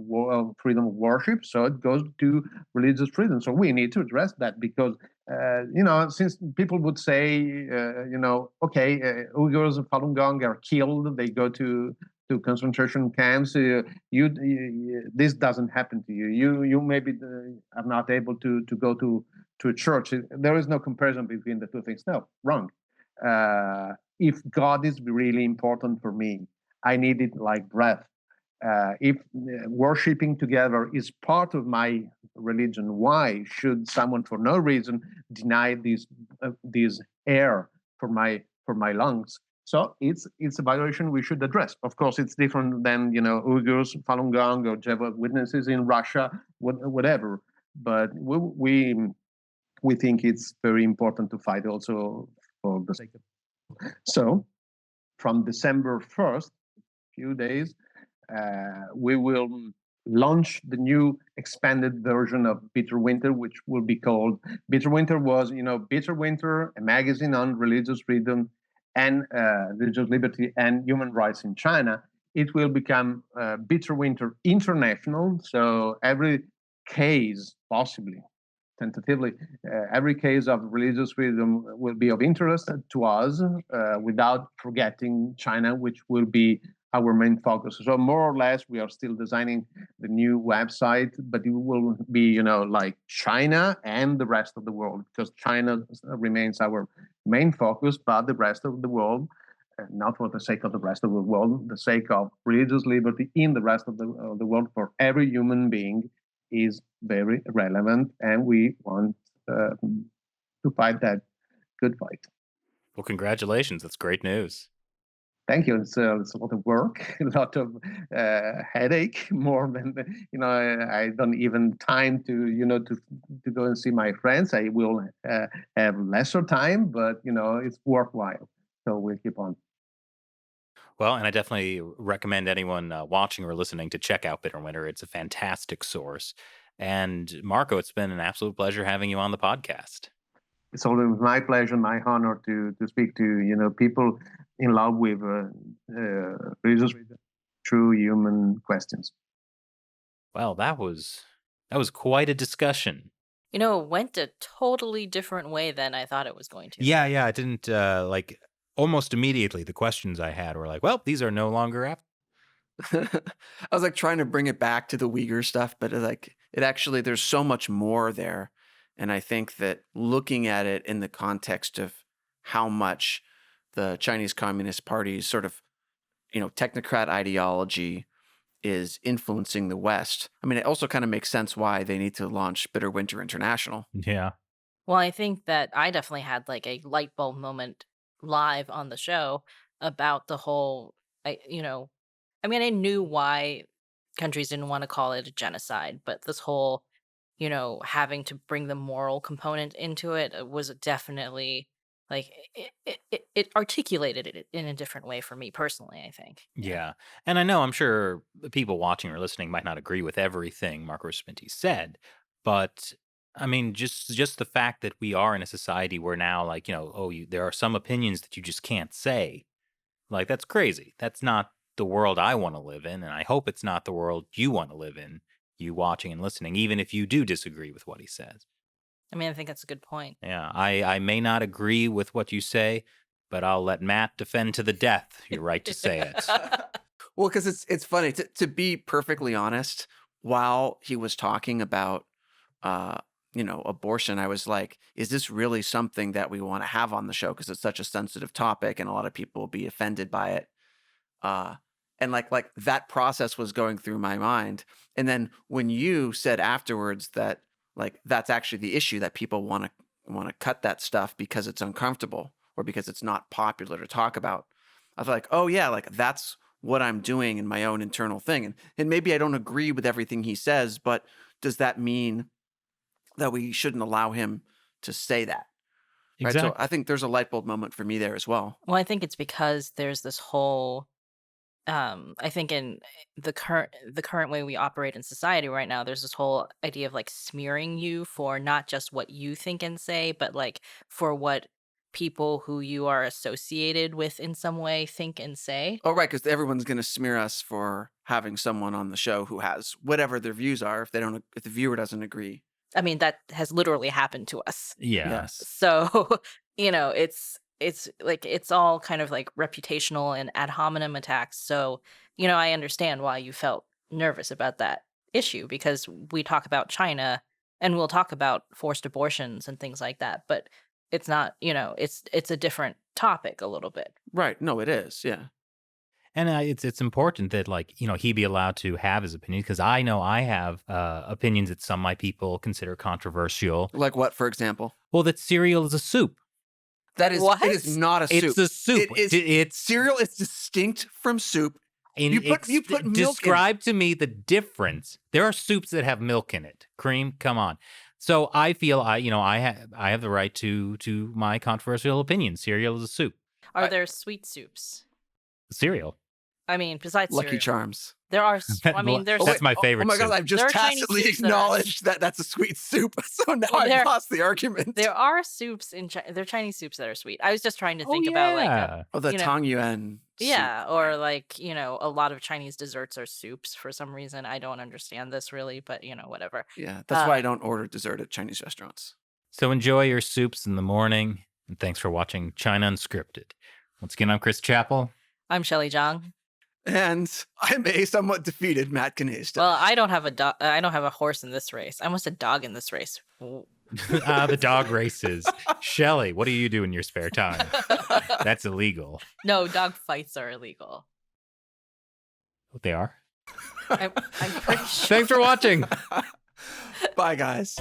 freedom of worship. So it goes to religious freedom. So we need to address that because, since people would say, okay, Uyghurs and Falun Gong are killed, they go to concentration camps. This doesn't happen to you. You maybe are not able to go to a church. There is no comparison between the two things. No, wrong. If God is really important for me, I need it like breath. If worshipping together is part of my religion, why should someone, for no reason, deny this air for my lungs? So it's a violation we should address. Of course, it's different than Uyghurs, Falun Gong, or Jehovah's Witnesses in Russia, whatever. But we think it's very important to fight also for the sake of. So, from December 1st, few days. We will launch the new expanded version of Bitter Winter, which will be called Bitter Winter was, Bitter Winter, a magazine on religious freedom and religious liberty and human rights in China. It will become Bitter Winter International. So every case, possibly, tentatively, every case of religious freedom will be of interest to us without forgetting China, which will be our main focus. So more or less, we are still designing the new website, but it will be, like China and the rest of the world, because China remains our main focus, but the rest of the world, not for the sake of the rest of the world, the sake of religious liberty in the rest of the world for every human being is very relevant, and we want to fight that good fight. Well, congratulations. That's great news. Thank you. It's a lot of work, a lot of headache, more than I don't even time to go and see my friends. I will have lesser time, but it's worthwhile. So we'll keep on. Well, and I definitely recommend anyone watching or listening to check out Bitter Winter. It's a fantastic source. And Marco, it's been an absolute pleasure having you on the podcast. It's always my pleasure, my honor to speak to people in love with religious, true human questions. Well, that was quite a discussion. It went a totally different way than I thought it was going to. Yeah, I didn't almost immediately the questions I had were like, well, these are no longer I was like trying to bring it back to the Uyghur stuff, but it actually, there's so much more there. And I think that looking at it in the context of how much the Chinese Communist Party's sort of, technocrat ideology is influencing the West. I mean, it also kind of makes sense why they need to launch Bitter Winter International. Yeah. Well, I think that I definitely had like a light bulb moment live on the show about the whole, I knew why countries didn't want to call it a genocide, but this whole, having to bring the moral component into it was definitely like it articulated it in a different way for me personally, I think. Yeah. And I'm sure the people watching or listening might not agree with everything Marco Respinti said, but I mean, just the fact that we are in a society where now, there are some opinions that you just can't say. Like, that's crazy. That's not the world I want to live in, and I hope it's not the world you want to live in, you watching and listening, even if you do disagree with what he says. I mean, I think that's a good point. Yeah, I may not agree with what you say, but I'll let Matt defend to the death your right to say it. Well, because it's funny, to be perfectly honest, while he was talking about abortion, I was like, is this really something that we want to have on the show? Because it's such a sensitive topic and a lot of people will be offended by it. And like that process was going through my mind. And then when you said afterwards that like that's actually the issue, that people want to cut that stuff because it's uncomfortable or because it's not popular to talk about, I was like, oh yeah, like that's what I'm doing in my own internal thing. And maybe I don't agree with everything he says, but does that mean that we shouldn't allow him to say that? Right. Exactly. So I think there's a light bulb moment for me there as well. Well, I think it's because there's this whole I think in the current way we operate in society right now, there's this whole idea of like smearing you for not just what you think and say, but like for what people who you are associated with in some way think and say. Oh, right, because everyone's going to smear us for having someone on the show who has whatever their views are if the viewer doesn't agree. I mean, that has literally happened to us. Yeah. Yes. So, it's like it's all kind of like reputational and ad hominem attacks. So, I understand why you felt nervous about that issue, because we talk about China and we'll talk about forced abortions and things like that, but it's not, it's a different topic a little bit. Right. No, it is. Yeah. And it's important that like he be allowed to have his opinion, because I know I have opinions that some of my people consider controversial. Like what, for example? Well, that cereal is a soup. That is What? It is not a soup. It's a soup. It's cereal is distinct from soup. You put milk in it. Describe to me the difference. There are soups that have milk in it. Cream, come on. So I feel I have the right to my controversial opinion. Cereal is a soup. Are there sweet soups? Cereal. I mean, besides Lucky cereal, Charms. there are. I mean, there's. That's my favorite. Oh my God! soup. I've just There are Chinese tacitly soups that are- acknowledged that that's a sweet soup. So now Well, I've lost the argument. There are soups in China. There are Chinese soups that are sweet. I was just trying to think about like The you know, Tang Yuan. yeah, soup. or like a lot of Chinese desserts are soups for some reason. I don't understand this really, but whatever. Yeah, that's why I don't order dessert at Chinese restaurants. So enjoy your soups in the morning, and thanks for watching China Unscripted. Once again, I'm Chris Chappell. I'm Shelley Zhang. And I'm a somewhat defeated Matt Canesta. Well, I don't have a I don't have a horse in this race. I almost a dog in this race. The dog races. Shelley, what do you do in your spare time? That's illegal. No, dog fights are illegal. They are. I'm pretty sure. Thanks for watching. Bye, guys.